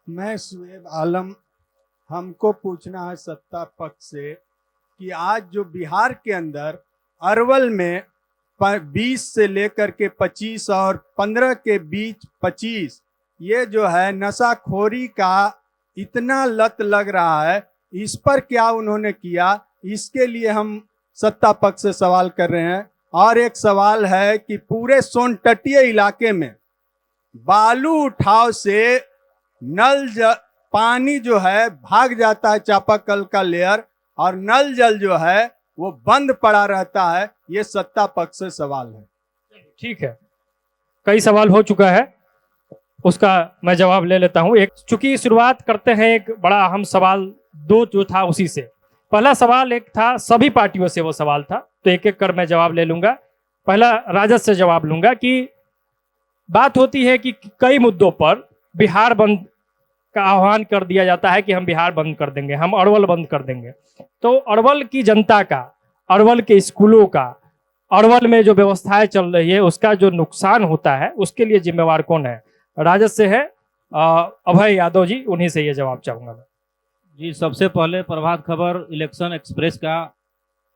मैं शुएब आलम, हमको पूछना है सत्ता पक्ष से कि आज जो बिहार के अंदर अरवल में 20 से लेकर के 25 और 15 के बीच 25, ये जो है नशाखोरी का इतना लत लग रहा है, इस पर क्या उन्होंने किया? इसके लिए हम सत्ता पक्ष से सवाल कर रहे हैं। और एक सवाल है कि पूरे सोनटटिया इलाके में बालू उठाव से पानी जो है भाग जाता है, चापाकल का लेयर, और नल जल जो है वो बंद पड़ा रहता है। ये सत्ता पक्ष से सवाल है। ठीक है, कई सवाल हो चुका है, उसका मैं जवाब ले लेता हूं। एक, चूंकि शुरुआत करते हैं एक बड़ा अहम सवाल, दो जो था उसी से। पहला सवाल एक था, सभी पार्टियों से वो सवाल था, तो एक एक कर मैं जवाब ले लूंगा। पहला राजद से जवाब लूंगा कि बात होती है कि कई मुद्दों पर बिहार बंद का आह्वान कर दिया जाता है कि हम बिहार बंद कर देंगे, हम अरवल बंद कर देंगे। तो अरवल की जनता का, अरवल के स्कूलों का, अरवल में जो व्यवस्थाएं चल रही है उसका जो नुकसान होता है उसके लिए जिम्मेवार कौन है? राजद से है अभय यादव जी, उन्हीं से ये जवाब चाहूंगा मैं। जी, सबसे पहले प्रभात खबर इलेक्शन एक्सप्रेस का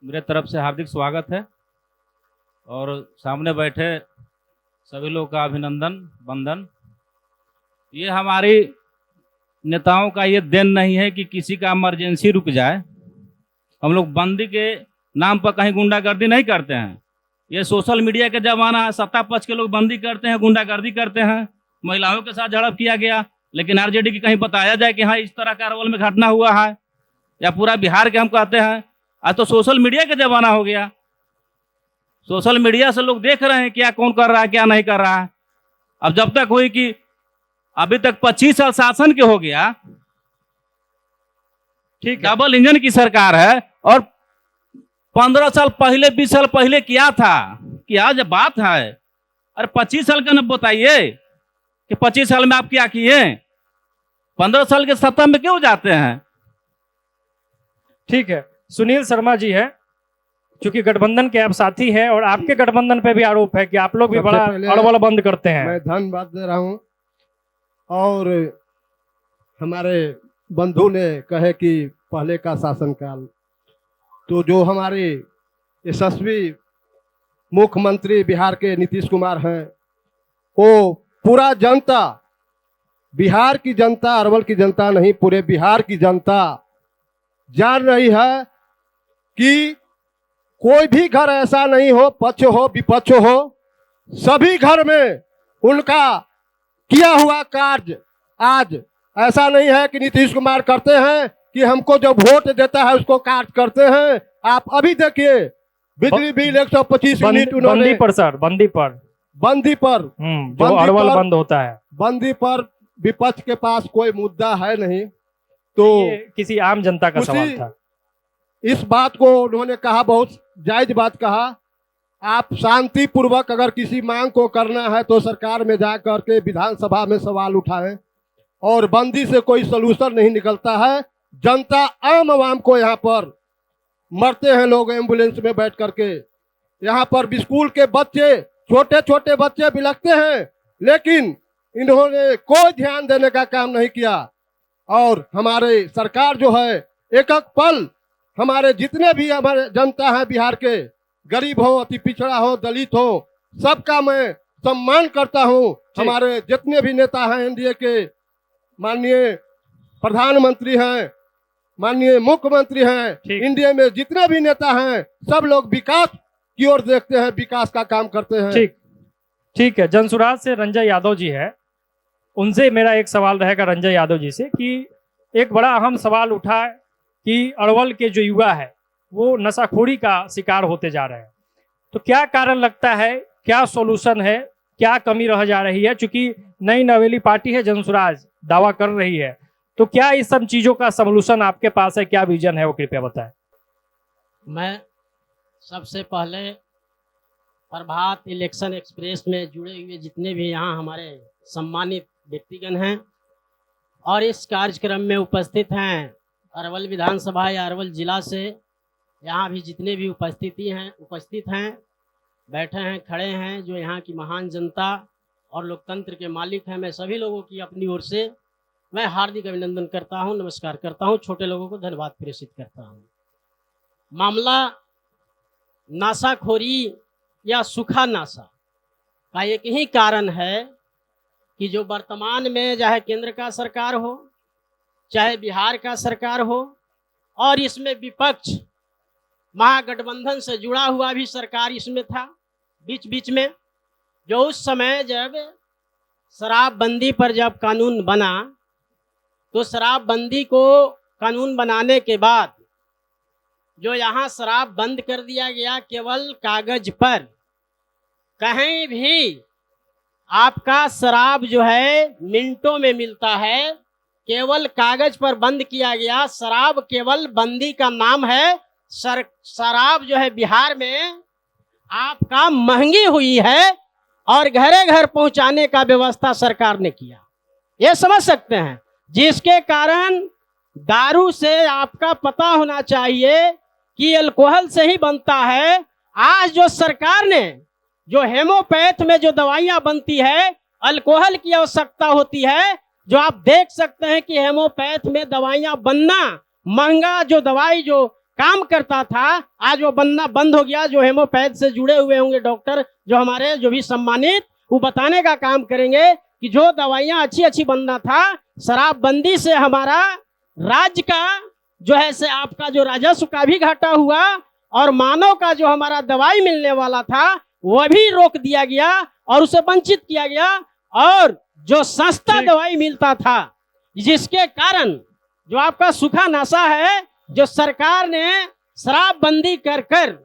मेरे तरफ से हार्दिक स्वागत है और सामने बैठे सभी लोग का अभिनंदन, वंदन। ये हमारी नेताओं का ये देन नहीं है कि किसी का इमरजेंसी रुक जाए। हम लोग बंदी के नाम पर कहीं गुंडागर्दी नहीं करते हैं। ये सोशल मीडिया का जमाना है, सत्ता पक्ष के लोग बंदी करते हैं, गुंडागर्दी करते हैं। महिलाओं के साथ झड़प किया गया, लेकिन आरजेडी की कहीं बताया जाए कि हाँ इस तरह का अरवल में घटना हुआ है, या पूरा बिहार के हम कहते हैं। आज तो सोशल मीडिया का जमाना हो गया, सोशल मीडिया से लोग देख रहे हैं क्या कौन कर रहा है, क्या नहीं कर रहा है। अब जब तक हुई कि अभी तक 25 साल शासन के हो गया, ठीक, डबल इंजन की सरकार है, और 15 साल पहले, 20 साल पहले क्या था, क्या जब बात है। अरे 25 साल का न बताइए कि 25 साल में आप क्या किए, 15 साल के सत्ता में क्यों जाते हैं? ठीक है, सुनील शर्मा जी है, चूंकि गठबंधन के आप साथी हैं और आपके गठबंधन पे भी आरोप है कि आप लोग भी सबसे बड़ा पहले अड़बड़ बंद करते हैं। मैं धन्यवाद दे रहा हूं। और हमारे बंधु ने कहे कि पहले का शासनकाल, तो जो हमारे यशस्वी मुख्यमंत्री बिहार के नीतीश कुमार हैं, वो पूरा जनता, बिहार की जनता, अरवल की जनता नहीं, पूरे बिहार की जनता जान रही है कि कोई भी घर ऐसा नहीं हो, पक्ष हो विपक्ष हो, सभी घर में उनका किया हुआ कार्य आज ऐसा नहीं है कि नीतीश कुमार करते हैं कि हमको जो वोट देता है उसको कार्य करते हैं। आप अभी देखिए बिजली बिल 125 यूनिट उन्होंने बंदी पर सर, बंदी पर जो अरवल बंद होता है, बंदी पर विपक्ष के पास कोई मुद्दा है नहीं, तो ये किसी आम जनता का सवाल था। इस बात को उन्होंने कहा, बहुत जायज बात कहा। आप शांति पूर्वक अगर किसी मांग को करना है तो सरकार में जा करके विधानसभा में सवाल उठाएं, और बंदी से कोई सलूशन नहीं निकलता है। जनता आम आवाम को यहाँ पर मरते हैं लोग एम्बुलेंस में बैठ करके, यहाँ पर स्कूल के बच्चे, छोटे छोटे बच्चे बिलखते हैं, लेकिन इन्होंने कोई ध्यान देने का काम नहीं किया। और हमारे सरकार जो है एक एक पल हमारे जितने भी हमारे जनता है बिहार के, गरीब हो, अति पिछड़ा हो, दलित हो, सबका मैं सम्मान करता हूँ। हमारे जितने भी नेता हैं, एनडीए के माननीय प्रधानमंत्री हैं, माननीय मुख्यमंत्री हैं, इंडिया में जितने भी नेता हैं, सब लोग विकास की ओर देखते हैं, विकास का काम करते हैं। ठीक है। जनसुराज से रंजय यादव जी है, उनसे मेरा एक सवाल रहेगा रंजय यादव जी से कि एक बड़ा अहम सवाल उठा है कि अरवल के जो युवा है वो नशाखोरी का शिकार होते जा रहे हैं, तो क्या कारण लगता है, क्या सॉल्यूशन है, क्या कमी रह जा रही है? चूंकि नई नवेली पार्टी है जनसुराज, दावा कर रही है, तो क्या इस सब चीजों का सॉल्यूशन आपके पास है, क्या विजन है, वो कृपया बताएं। मैं सबसे पहले प्रभात इलेक्शन एक्सप्रेस में जुड़े हुए जितने भी यहाँ हमारे सम्मानित व्यक्तिगण हैं और इस कार्यक्रम में उपस्थित हैं, अरवल विधानसभा या अरवल जिला से यहाँ भी जितने भी उपस्थित हैं, बैठे हैं, खड़े हैं, जो यहाँ की महान जनता और लोकतंत्र के मालिक हैं, मैं सभी लोगों की अपनी ओर से मैं हार्दिक अभिनंदन करता हूँ, नमस्कार करता हूँ, छोटे लोगों को धन्यवाद प्रेषित करता हूँ। मामला नशाखोरी या सूखा नशा का एक ही कारण है कि जो वर्तमान में चाहे केंद्र का सरकार हो, चाहे बिहार का सरकार हो, और इसमें विपक्ष महागठबंधन से जुड़ा हुआ भी सरकार इसमें था बीच बीच में, जो उस समय जब शराबबंदी पर जब कानून बना, तो शराबबंदी को कानून बनाने के बाद जो यहाँ शराब बंद कर दिया गया, केवल कागज पर, कहीं भी आपका शराब जो है मिनटों में मिलता है, केवल कागज पर बंद किया गया। शराब केवल बंदी का नाम है। शराब जो है बिहार में आपका महंगी हुई है और घरे घर पहुंचाने का व्यवस्था सरकार ने किया, ये समझ सकते हैं, जिसके कारण दारू से आपका पता होना चाहिए कि अल्कोहल से ही बनता है। आज जो सरकार ने जो हेमोपैथ में जो दवाइयां बनती है, अल्कोहल की आवश्यकता होती है, जो आप देख सकते हैं कि हेमोपैथ में दवाइयां बनना, महंगा जो दवाई जो काम करता था, आज वो बनना बंद हो गया। जो हेमोपैथ से जुड़े हुए होंगे डॉक्टर, जो हमारे जो भी सम्मानित, वो बताने का काम करेंगे कि जो दवाइयां अच्छी अच्छी बनना था, शराबबंदी से हमारा राज्य का जो है से आपका जो राजस्व का भी घाटा हुआ, और मानव का जो हमारा दवाई मिलने वाला था वह भी रोक दिया गया और उसे वंचित किया गया। और जो सस्ता दवाई मिलता था, जिसके कारण जो आपका सूखा नशा है, जो सरकार ने शराबबंदी कर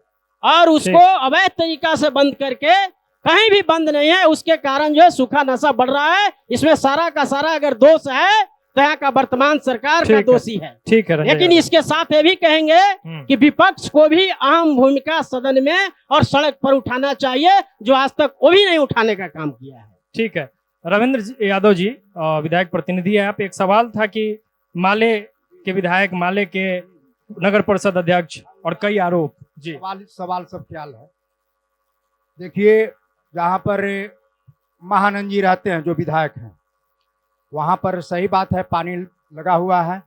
और उसको अवैध तरीका से बंद करके कहीं भी बंद नहीं है, उसके कारण जो है सूखा नशा बढ़ रहा है। इसमें सारा का सारा अगर दोष है तो यहाँ का वर्तमान सरकार का दोषी है। ठीक है, लेकिन इसके साथ ये भी कहेंगे कि विपक्ष को भी अहम भूमिका सदन में और सड़क पर उठाना चाहिए, जो आज तक वो भी नहीं उठाने का काम किया है। ठीक है, रविंद्र यादव जी विधायक प्रतिनिधि है आप। एक सवाल था कि माले के विधायक, माले के नगर परिषद अध्यक्ष और कई आरोप जी सवाल सब ख्याल है। देखिए, जहाँ पर महानंद जी रहते हैं जो विधायक हैं, वहाँ पर सही बात है पानी लगा हुआ है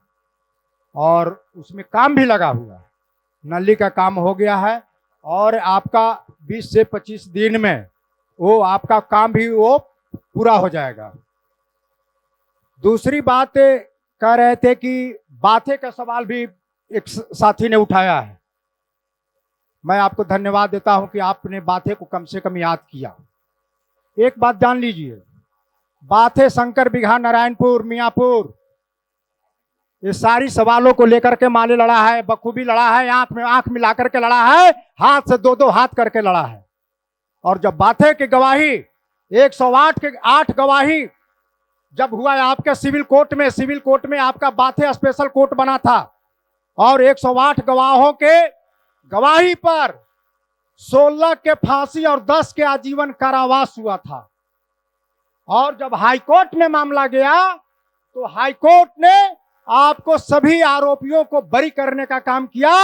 और उसमें काम भी लगा हुआ है, नली का काम हो गया है और आपका 20 से 25 दिन में वो आपका काम भी वो पूरा हो जाएगा। दूसरी बात कह रहे थे कि बाथे का सवाल भी एक साथी ने उठाया है। मैं आपको धन्यवाद देता हूं कि आपने बाथे को कम से कम याद किया। एक बात जान लीजिए, बाथे, शंकर बिगहा, नारायणपुर, मियाँपुर, ये सारी सवालों को लेकर के माले लड़ा है, बखूबी लड़ा है, आंख में आंख मिला करके लड़ा है, हाथ से 2-2 हाथ करके लड़ा है। और जब बाथे की गवाही 108 के 8 गवाही जब हुआ है आपके सिविल कोर्ट में आपका बाथे स्पेशल कोर्ट बना था और 108 गवाहों के गवाही पर 16 के फांसी और 10 के आजीवन कारावास हुआ था। और जब हाईकोर्ट में मामला गया तो हाईकोर्ट ने आपको सभी आरोपियों को बरी करने का काम किया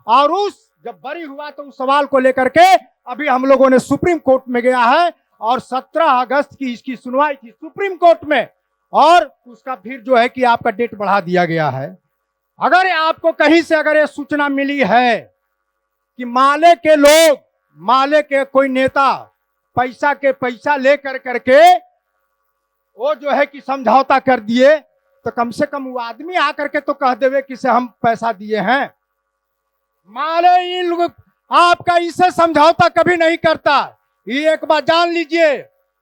और जब बरी हुआ तो उस सवाल को लेकर के अभी हम लोगों ने सुप्रीम कोर्ट में गया है और 17 अगस्त की इसकी सुनवाई थी सुप्रीम कोर्ट में और उसका फिर जो है कि आपका डेट बढ़ा दिया गया है। अगर आपको कहीं से अगर ये सूचना मिली है कि माले के लोग, माले के कोई नेता पैसा ले करके वो जो है कि समझौता कर दिए, तो कम से कम वो आदमी आकर के तो कह देवे कि से हम पैसा दिए हैं। माले इन लोग आपका इससे समझौता कभी नहीं करता, ये एक बात जान लीजिए।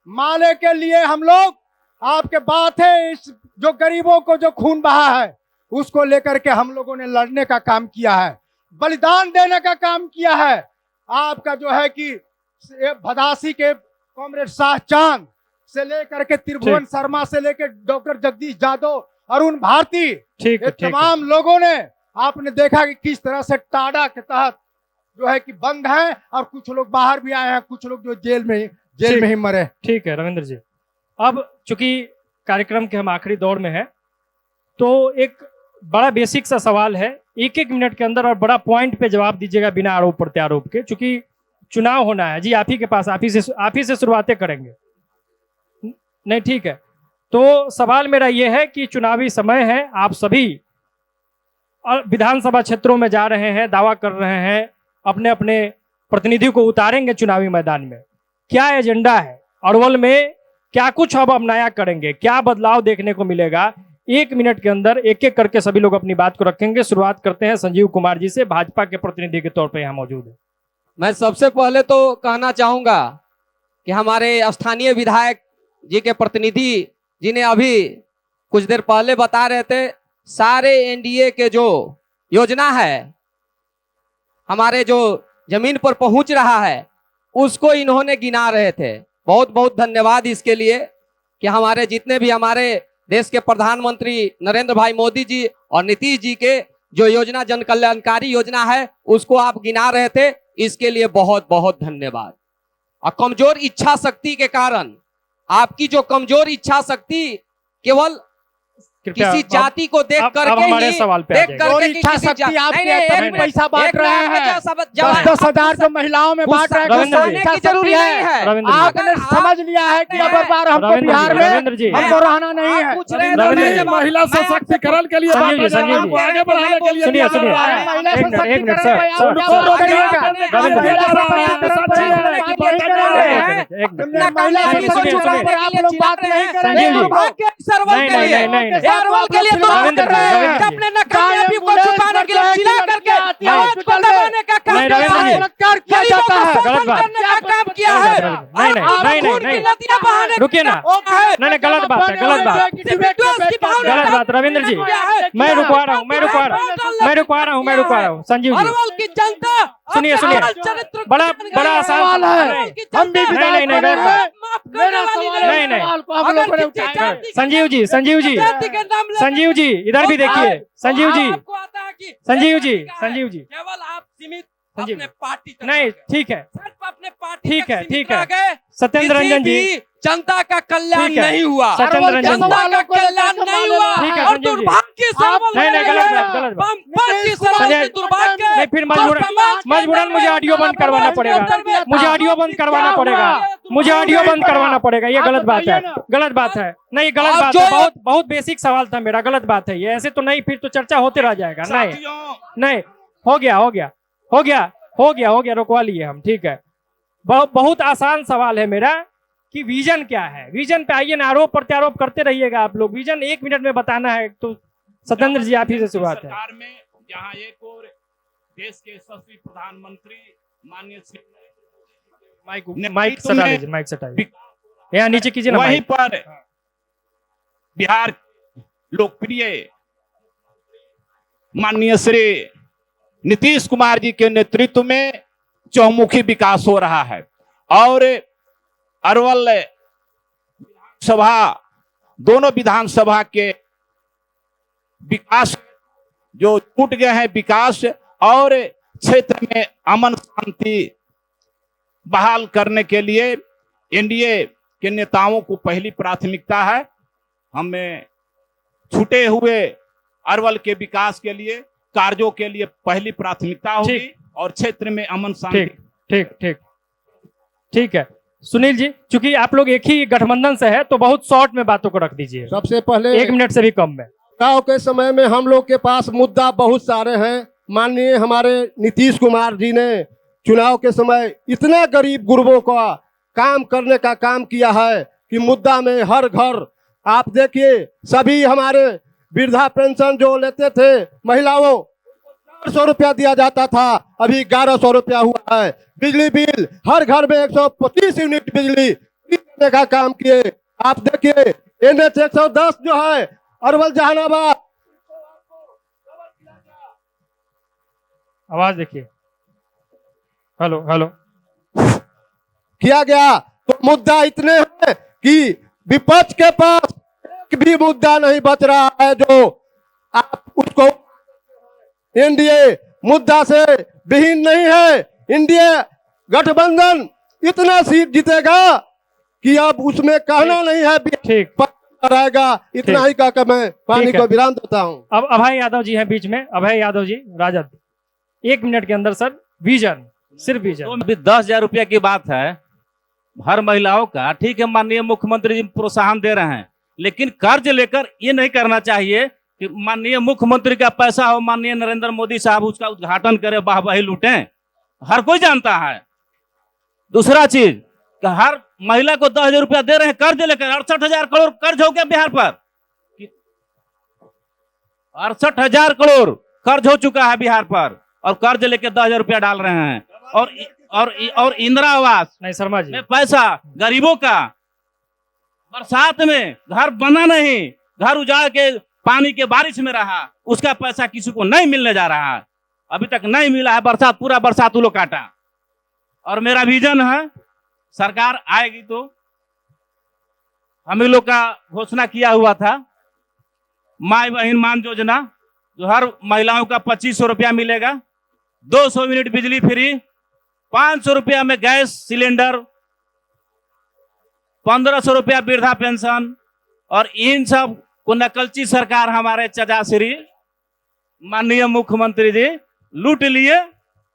माले के लिए हम लोग आपके बात है, इस जो गरीबों को जो खून बहा है उसको लेकर के हम लोगों ने लड़ने का काम किया है, बलिदान देने का काम किया है। आपका जो है कि भदासी के कॉमरेड शाह चांद से लेकर के त्रिभुवन शर्मा से लेकर डॉक्टर जगदीश यादव, अरुण भारती, तमाम लोगों ने आपने देखा कि किस तरह से टाडा के तहत जो है कि बंद है और कुछ लोग बाहर भी आए हैं, कुछ लोग जो जेल में ही मरे। ठीक है रविंद्र जी, अब चूंकि कार्यक्रम के हम आखिरी दौर में हैं तो एक बड़ा बेसिक सा सवाल है, 1-1 मिनट के अंदर और बड़ा पॉइंट पे जवाब दीजिएगा बिना आरोप प्रत्यारोप के, चूंकि चुनाव होना है। जी आप ही के पास, आप ही से शुरुआतें करेंगे। नहीं ठीक है, तो सवाल मेरा यह है कि चुनावी समय है, आप सभी विधानसभा क्षेत्रों में जा रहे हैं, दावा कर रहे हैं, अपने अपने प्रतिनिधि को उतारेंगे चुनावी मैदान में। क्या एजेंडा है अरवल में, क्या कुछ अब नया करेंगे, क्या बदलाव देखने को मिलेगा? 1 मिनट के अंदर एक एक करके सभी लोग अपनी बात को रखेंगे। शुरुआत करते हैं संजीव कुमार जी से, भाजपा के प्रतिनिधि के तौर पर यहाँ मौजूद है। मैं सबसे पहले तो कहना चाहूंगा कि हमारे स्थानीय विधायक जी के प्रतिनिधि जिन्हें अभी कुछ देर पहले बता रहे थे, सारे एनडीए के जो योजना है हमारे जो जमीन पर पहुंच रहा है उसको इन्होंने गिना रहे थे। बहुत बहुत धन्यवाद इसके लिए कि हमारे जितने भी हमारे देश के प्रधानमंत्री नरेंद्र भाई मोदी जी और नीतीश जी के जो योजना, जन कल्याणकारी योजना है, उसको आप गिना रहे थे, इसके लिए बहुत बहुत धन्यवाद। और कमजोर इच्छा शक्ति के कारण, आपकी जो कमजोर इच्छा शक्ति केवल किसी जाति को देख करके ही, देख करके इच्छा शक्ति आपके पैसा बांट रहे हैं, 10,000 जो महिलाओं में बांट रहे हैं, जरूरी है। आपने समझ लिया है कि अब बार हमको बिहार में हमको रहना नहीं है। महिला सशक्तिकरण के लिए आगे बढ़ाने के लिए अरवल के लिए तो अपने नाकामयाबी को छुपाने के लिए चिल्ला करके आवाज को दबाने का काम किया है, गरीबों को शोषण करने का काम किया है। नहीं, रुकिए ना, नहीं गलत बात है, गलत बात। रविंद्र जी मैं रुकवा रहा हूँ। संजीव जी, अरवल की जनता सुनिए, बड़ा सवाल है, हम भी नहीं, संजीव जी इधर भी देखिए, संजीव जी केवल आप सीमित अपने पार्टी नहीं, ठीक है, अपने पार्टी ठीक है। सत्येंद्र रंजन जी, जनता का कल्याण नहीं हुआ, सत्येंद्र रंजन जनता का कल्याण नहीं हुआ, ठीक है और दुर्भाग्य की नहीं नहीं गलत बात नहीं, फिर मजबूरन मुझे ऑडियो बंद करवाना पड़ेगा, मुझे ऑडियो बंद करवाना पड़ेगा, मुझे ऑडियो बंद करवाना पड़ेगा। ये गलत बात है, गलत बात है, नहीं गलत बात है, बहुत बहुत बेसिक सवाल था मेरा, गलत बात है ये, ऐसे तो नहीं, फिर तो चर्चा होते रह जाएगा। नहीं नहीं, हो गया हो गया हो गया हो गया हो गया, रुकवा लिए हम, ठीक है। बहुत आसान सवाल है मेरा कि विजन क्या है, विजन पे आइए ना, आरोप प्रत्यारोप करते रहिएगा आप लोग, विजन 1 मिनट में बताना है। तो सत्येंद्र जी आप ही से शुरुआत है। सरकार में जहां एक और देश के यशस्वी प्रधानमंत्री माननीय माइक सटा लीजिए, माइक सटाइए, यहाँ नीचे कीजिए ना। वहीं पर बिहार लोकप्रिय माननीय श्री नीतीश कुमार जी के नेतृत्व में चौमुखी विकास हो रहा है और अरवल सभा, दोनों विधानसभा के विकास जो टूट गए हैं, विकास और क्षेत्र में अमन शांति बहाल करने के लिए एनडीए के नेताओं को पहली प्राथमिकता है। हमें छूटे हुए अरवल के विकास के लिए, कार्यों के लिए पहली प्राथमिकता होगी और क्षेत्र में अमन शांति। ठीक ठीक ठीक है। सुनील जी, चूंकि आप लोग एक ही गठबंधन से है तो बहुत शॉर्ट में बातों को रख दीजिए, सबसे पहले 1 मिनट से भी कम में। चुनाव के समय में हम लोग के पास मुद्दा बहुत सारे हैं। माननीय हमारे नीतीश कुमार जी ने चुनाव के समय इतना गरीब गुरबों का काम करने का काम किया है कि मुद्दा में हर घर, आप देखिए सभी हमारे वृद्धा पेंशन जो लेते थे महिलाओं, 400 रुपया दिया जाता था, अभी 1100 रुपया हुआ है। बिजली बिल हर घर में 125 यूनिट बिजली देने का काम किए। आप देखिए NH 110 जो है अरवल जहानाबाद, आवाज देखिए, हेलो हेलो, किया गया। तो मुद्दा इतने हैं कि विपक्ष के पास एक भी मुद्दा नहीं बच रहा है जो आप उसको, एनडीए मुद्दा से विहीन नहीं है। एनडीए गठबंधन इतना सीट जीतेगा कि अब उसमें कहना नहीं है, ठीक रहेगा। इतना ही कहकर मैं पानी को विराम देता हूँ। अब अभय यादव जी हैं बीच में, अभय यादव जी, राजद, 1 मिनट के अंदर सर, विजन, सिर्फ विजन। 10,000 रुपया की बात है हर महिलाओं का, ठीक है, माननीय मुख्यमंत्री जी प्रोत्साहन दे रहे हैं, लेकिन कर्ज लेकर ये नहीं करना चाहिए कि माननीय मुख्यमंत्री का पैसा हो, माननीय नरेंद्र मोदी साहब उसका उद्घाटन करे, वाहवाही लूटें, हर कोई जानता है। दूसरा चीज कि हर महिला को 10,000 रुपया दे रहे हैं कर्ज लेकर, 68,000 करोड़ कर्ज हो गया बिहार पर, 68,000 करोड़ कर्ज हो चुका है बिहार पर, और कर्ज लेकर 10,000 रुपया डाल रहे हैं। और इंदिरा आवास नहीं शर्मा जी में पैसा गरीबों का, बरसात में घर बना नहीं, घर उजाड़ के पानी के बारिश में रहा, उसका पैसा किसी को नहीं मिलने जा रहा है, अभी तक नहीं मिला है। बरसात, पूरा बरसात वो लोग काटा। और मेरा विजन है, सरकार आएगी तो हम लोग का घोषणा किया हुआ था माई बहन मान योजना, जो हर महिलाओं का 2500 रुपया मिलेगा, 200 यूनिट बिजली फ्री, 500 रुपया में गैस सिलेंडर, 1500 रुपया वृद्धा पेंशन। और इन सब को नकलची सरकार हमारे चचा श्री माननीय मुख्यमंत्री जी लूट लिए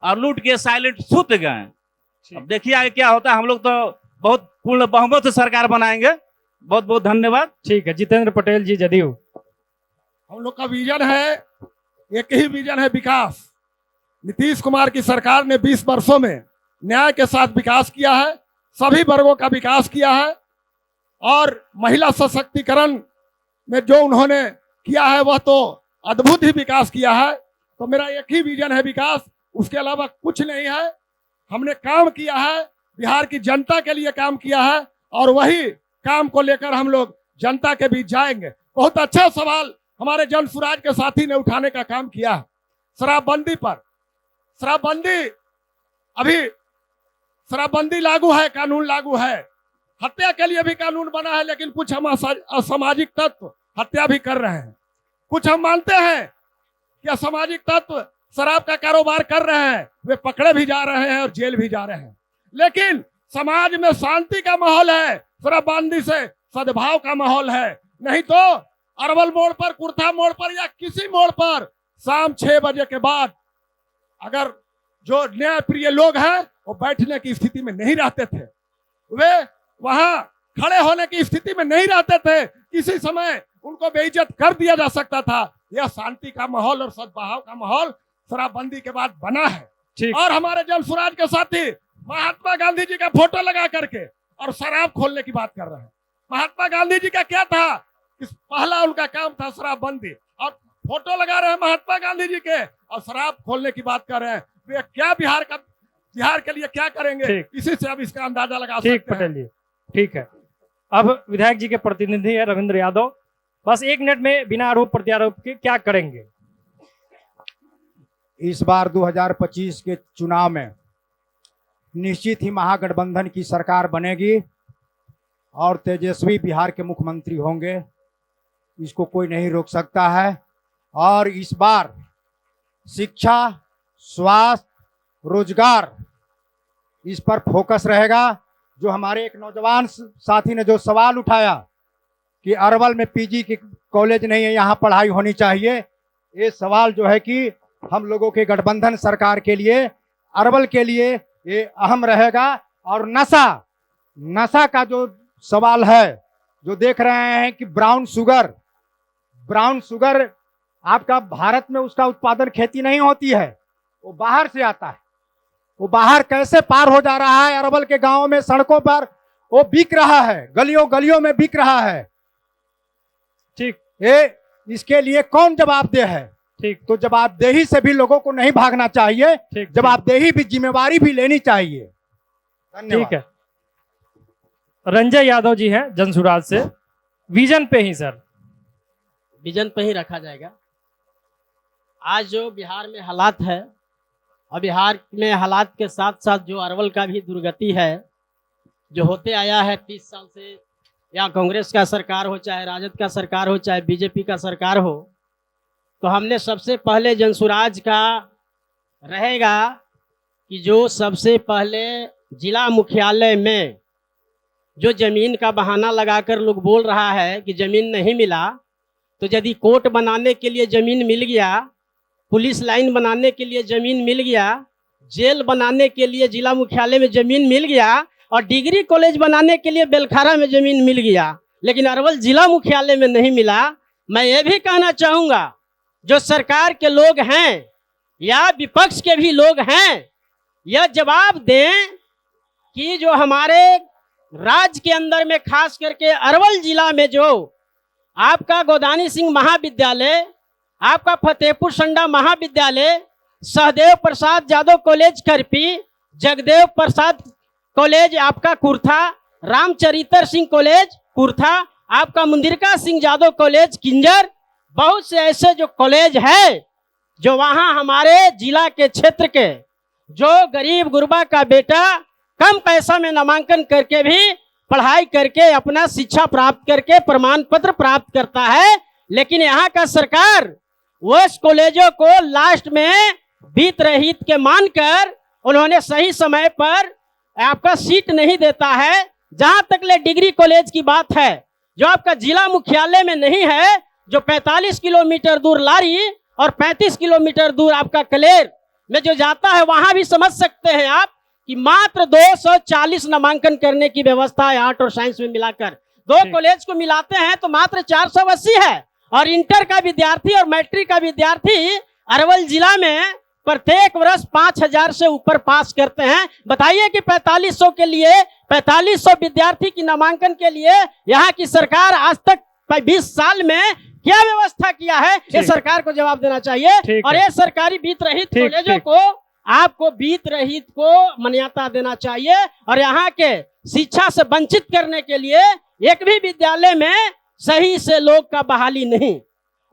और लूट के साइलेंट सूत गए। अब देखिए आगे क्या होता है। हम लोग तो बहुत पूर्ण बहुमत से सरकार बनाएंगे। बहुत बहुत धन्यवाद। ठीक है, जितेंद्र पटेल जी, जदयू। हम लोग का विजन है, एक ही विजन है, विकास। नीतीश कुमार की सरकार ने 20 वर्षों में न्याय के साथ विकास किया है, सभी वर्गों का विकास किया है, और महिला सशक्तिकरण में जो उन्होंने किया है वह तो अद्भुत ही विकास किया है। तो मेरा एक ही विजन है, विकास, उसके अलावा कुछ नहीं है। हमने काम किया है, बिहार की जनता के लिए काम किया है, और वही काम को लेकर हम लोग जनता के बीच जाएंगे। बहुत अच्छा सवाल हमारे जन सुराज के साथी ने उठाने का काम किया है। शराबबंदी पर, शराबबंदी, अभी शराबबंदी लागू है, कानून लागू है, हत्या के लिए भी कानून बना है, लेकिन कुछ हम असामाजिक तत्व हत्या भी कर रहे हैं। कुछ हम मानते हैं कि असामाजिक तत्व शराब का कारोबार कर रहे हैं, वे पकड़े भी जा रहे हैं और जेल भी जा रहे हैं, लेकिन समाज में शांति का माहौल है, शराबबंदी से सद्भाव का माहौल है। नहीं तो अरवल मोड़ पर, कुर्था मोड़ पर या किसी मोड़ पर शाम 6 बजे के बाद अगर जो न्याय प्रिय लोग हैं वो बैठने की स्थिति में नहीं रहते थे, वे वहां खड़े होने की स्थिति में नहीं रहते थे, किसी समय उनको बेइज्जत कर दिया जा सकता था। यह शांति का माहौल और सद्भाव का माहौल शराबबंदी के बाद बना है। और हमारे जनसुराज के साथी महात्मा गांधी जी का फोटो लगा करके और शराब खोलने की बात कर रहे हैं। महात्मा गांधी जी का क्या था कि पहला उनका काम था शराबबंदी, और फोटो लगा रहे हैं महात्मा गांधी जी के और शराब खोलने की बात कर रहे हैं। वे क्या बिहार के लिए क्या करेंगे, इसी से अब इसका अंदाजा लगा सकते हैं। पटेल जी, ठीक है। अब विधायक जी के प्रतिनिधि है रविंद्र यादव, बस 1 मिनट में बिना आरोप प्रत्यारोप के क्या करेंगे? इस बार 2025 के चुनाव में निश्चित ही महागठबंधन की सरकार बनेगी और तेजस्वी बिहार के मुख्यमंत्री होंगे, इसको कोई नहीं रोक सकता है। और इस बार शिक्षा, स्वास्थ्य, रोजगार, इस पर फोकस रहेगा। जो हमारे एक नौजवान साथी ने जो सवाल उठाया कि अरवल में पीजी की कॉलेज नहीं है, यहाँ पढ़ाई होनी चाहिए, ये सवाल जो है कि हम लोगों के गठबंधन सरकार के लिए, अरवल के लिए ये अहम रहेगा। और नशा का जो सवाल है, जो देख रहे हैं कि ब्राउन शुगर आपका भारत में उसका उत्पादन खेती नहीं होती है, वो बाहर से आता है। वो बाहर कैसे पार हो जा रहा है, अरवल के गांवों में, सड़कों पर वो बिक रहा है, गलियों में बिक रहा है। ठीक, ये इसके लिए कौन जवाबदेह है? ठीक, तो जवाबदेही से भी लोगों को नहीं भागना चाहिए, जवाबदेही भी, जिम्मेवारी भी लेनी चाहिए। धन्यवाद। ठीक है। रंजय यादव जी हैं जनसुराज से, विजन पे ही सर, विजन पे ही रखा जाएगा। आज जो बिहार में हालात है और बिहार में हालात के साथ साथ जो अरवल का भी दुर्गति है, जो होते आया है 30 साल से, या कांग्रेस का सरकार हो, चाहे राजद का सरकार हो, चाहे बीजेपी का सरकार हो, तो हमने सबसे पहले जनसुराज का रहेगा कि जो सबसे पहले जिला मुख्यालय में जो जमीन का बहाना लगाकर लोग बोल रहा है कि जमीन नहीं मिला, तो यदि कोर्ट बनाने के लिए जमीन मिल गया, पुलिस लाइन बनाने के लिए जमीन मिल गया, जेल बनाने के लिए जिला मुख्यालय में जमीन मिल गया, और डिग्री कॉलेज बनाने के लिए बेलखारा में जमीन मिल गया, लेकिन अरवल जिला मुख्यालय में नहीं मिला। मैं ये भी कहना चाहूँगा, जो सरकार के लोग हैं या विपक्ष के भी लोग हैं, यह जवाब दें कि जो हमारे राज्य के अंदर में खास करके अरवल जिला में जो आपका गोदानी सिंह महाविद्यालय, आपका फतेहपुर संडा महाविद्यालय, सहदेव प्रसाद यादव कॉलेज करपी, जगदेव प्रसाद कॉलेज आपका कुर्था, रामचरित्र सिंह कॉलेज कुर्था, आपका मुंदिरका सिंह यादव कॉलेज किंजर, बहुत से ऐसे जो कॉलेज है जो वहां हमारे जिला के क्षेत्र के जो गरीब गुरबा का बेटा कम पैसा में नामांकन करके भी पढ़ाई करके अपना शिक्षा प्राप्त करके प्रमाण पत्र प्राप्त करता है, लेकिन यहाँ का सरकार उस कॉलेजों को लास्ट में वित्त रहित के मानकर उन्होंने सही समय पर आपका सीट नहीं देता है। जहां तक ले डिग्री कॉलेज की बात है, जो आपका जिला मुख्यालय में नहीं है, जो 45 किलोमीटर दूर लारी और 35 किलोमीटर दूर आपका कलेर में जो जाता है, वहां भी समझ सकते हैं आप कि मात्र 240 नामांकन करने की व्यवस्था है। आर्ट और साइंस में मिलाकर दो कॉलेज को मिलाते हैं तो मात्र 480 है, और इंटर का विद्यार्थी और मैट्रिक का विद्यार्थी अरवल जिला में प्रत्येक वर्ष 5000 से ऊपर पास करते हैं। बताइए कि 4500 के लिए 4500 विद्यार्थी की नामांकन के लिए यहाँ की सरकार आज तक 20 साल में क्या व्यवस्था किया है, ये सरकार को जवाब देना चाहिए। और ये सरकारी वित्त रहित कॉलेजों को आपको वित्त रहित को मान्यता देना चाहिए, और यहाँ के शिक्षा से वंचित करने के लिए एक भी विद्यालय में सही से लोग का बहाली नहीं,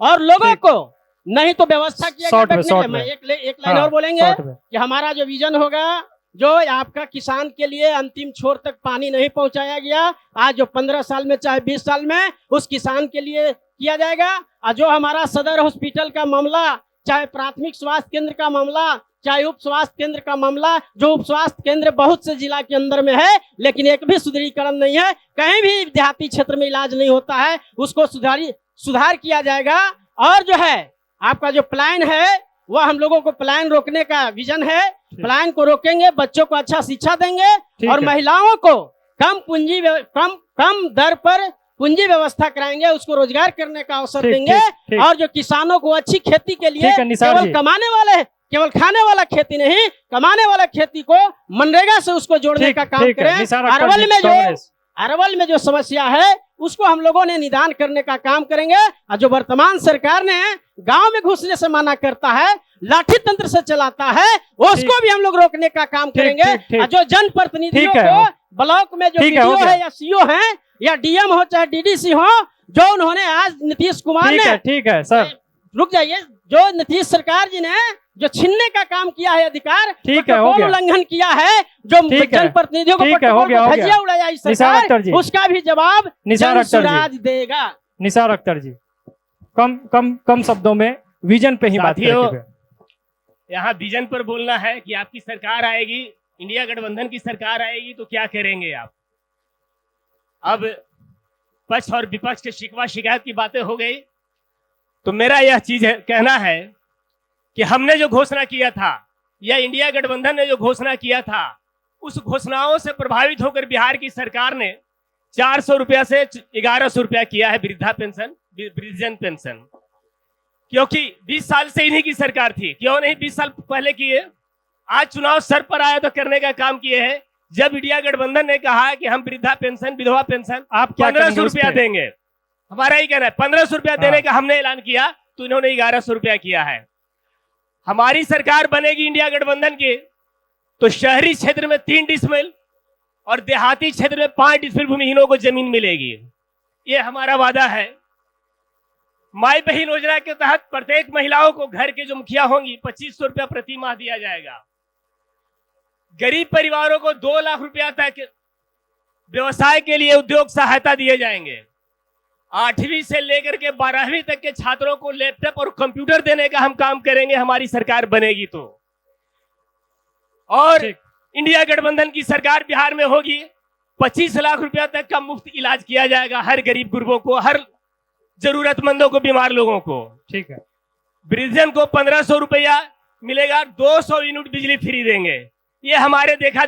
और लोगों को नहीं तो व्यवस्था किया गया बैठने के। मैं एक लाइन और बोलेंगे कि हमारा जो विजन होगा, जो आपका किसान के लिए अंतिम छोर तक पानी नहीं पहुंचाया गया, आज जो 15 साल में चाहे 20 साल में उस किसान के लिए किया जाएगा। और जो हमारा सदर हॉस्पिटल का मामला, चाहे प्राथमिक स्वास्थ्य केंद्र का मामला, चाहे उप स्वास्थ्य केंद्र का मामला, जो उप स्वास्थ्य केंद्र बहुत से जिला के अंदर में है लेकिन एक भी सुदृढ़ीकरण नहीं है, कहीं भी देहाती क्षेत्र में इलाज नहीं होता है, उसको सुधार किया जाएगा। और जो है आपका जो प्लान है वह हम लोगों को प्लान रोकने का विजन है, प्लान को रोकेंगे, बच्चों को अच्छा शिक्षा देंगे और महिलाओं को कम दर पर पूंजी व्यवस्था कराएंगे, उसको रोजगार करने का अवसर देंगे। और जो किसानों को अच्छी खेती के लिए केवल कमाने वाले, केवल खाने वाला खेती नहीं, कमाने वाला खेती को मनरेगा से उसको जोड़ने का काम करें। अरवल में जो समस्या है उसको हम लोगों ने निदान करने का काम करेंगे। और जो वर्तमान सरकार ने गांव में घुसने से मना करता है, लाठी तंत्र से चलाता है, उसको भी हम लोग रोकने का काम करेंगे। और जो जनप्रतिनिधियों को ब्लॉक में जो डीडीओ है या सीओ है या डीएम हो चाहे डीडीसी हो, जो उन्होंने आज नीतीश कुमार ने, ठीक है सर, रुक जाइए, जो नीतीश सरकार जी ने जो छीनने का काम किया है अधिकार, कौन उल्लंघन किया है, जो जनप्रतिनिधियों को धज्जियां उड़ाया इस सरकार, उसका भी जवाब जनसुराज देगा। निसार अख्तर जी, कम शब्दों में विजन पे ही बात करेंगे। यहाँ विजन पर बोलना है कि आपकी सरकार आएगी, इंडिया गठबंधन की सरकार आएगी तो क्या करेंगे आप। अब पक्ष और विपक्ष के शिकवा शिकायत की बातें हो गई, तो मेरा यह चीज कहना है कि हमने जो घोषणा किया था या इंडिया गठबंधन ने जो घोषणा किया था, उस घोषणाओं से प्रभावित होकर बिहार की सरकार ने 400 रुपया से 1100 रुपया किया है वृद्धा पेंशन, वृद्धजन पेंशन, क्योंकि 20 साल से इन्हीं की सरकार थी। क्यों नहीं 20 साल पहले किए? आज चुनाव सर पर आया तो करने का काम किए हैं। जब इंडिया गठबंधन ने कहा कि हम वृद्धा पेंशन, विधवा पेंशन आप 1500 रुपया देंगे, हमारा ही कहना है 1500 रुपया देने का हमने ऐलान किया, तो इन्होंने 1100 रुपया किया है। हमारी सरकार बनेगी इंडिया गठबंधन की, तो शहरी क्षेत्र में 3 डिसमिल और देहाती क्षेत्र में 5 डिसमिल भूमिहीनों को जमीन मिलेगी। ये हमारा वादा है। माई बहन योजना के तहत प्रत्येक महिलाओं को घर के जो मुखिया होंगी 2500 रुपया प्रति माह दिया जाएगा। गरीब परिवारों को 2 लाख रुपया तक व्यवसाय के लिए उद्योग सहायता दिए जाएंगे। 8वीं से लेकर के 12वीं तक के छात्रों को लैपटॉप और कंप्यूटर देने का हम काम करेंगे, हमारी सरकार बनेगी तो। और इंडिया गठबंधन की सरकार बिहार में होगी, 25 लाख रुपया तक का मुफ्त इलाज किया जाएगा हर गरीब गुरबों को, हर जरूरतमंदों को, बीमार लोगों को। ठीक है। वृद्धजन को 1500 रुपया मिलेगा, 200 यूनिट बिजली फ्री देंगे। ये हमारे देखा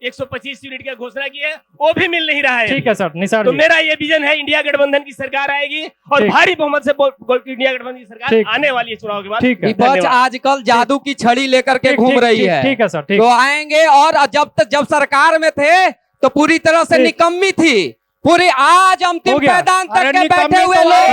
125 यूनिट का घोषणा की है, वो भी मिल नहीं रहा है। ठीक है सर, निसार तो मेरा ये विजन है, इंडिया गठबंधन की सरकार आएगी और भारी बहुमत से इंडिया गठबंधन की सरकार आने वाली है चुनाव के बाद। विपक्ष आजकल जादू की छड़ी लेकर के घूम रही है। ठीक है सर, तो आएंगे और जब सरकार में थे तो पूरी तरह से निकम्मी थी, पूरी आज अंतिम मैदान तक के बैठे हुए लोग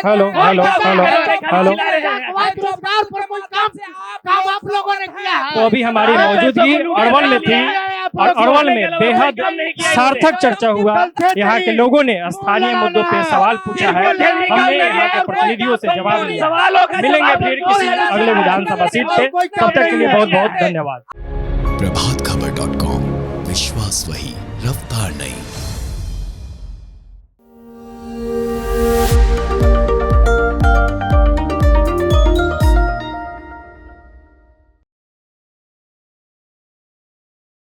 हेलो हेलो हेलो हेलो तो अभी हमारी मौजूदगी अरवल में थी और अरवल में बेहद सार्थक चर्चा हुआ। यहाँ के लोगों ने स्थानीय मुद्दों पे सवाल पूछा है, हमने यहाँ के प्रतिनिधियों से जवाब लिया। मिलेंगे फिर किसी अगले विधानसभा सीट पे, तब तक के लिए बहुत बहुत धन्यवाद। प्रभातखबर.com, विश्वास वही, रफ्तार नहीं।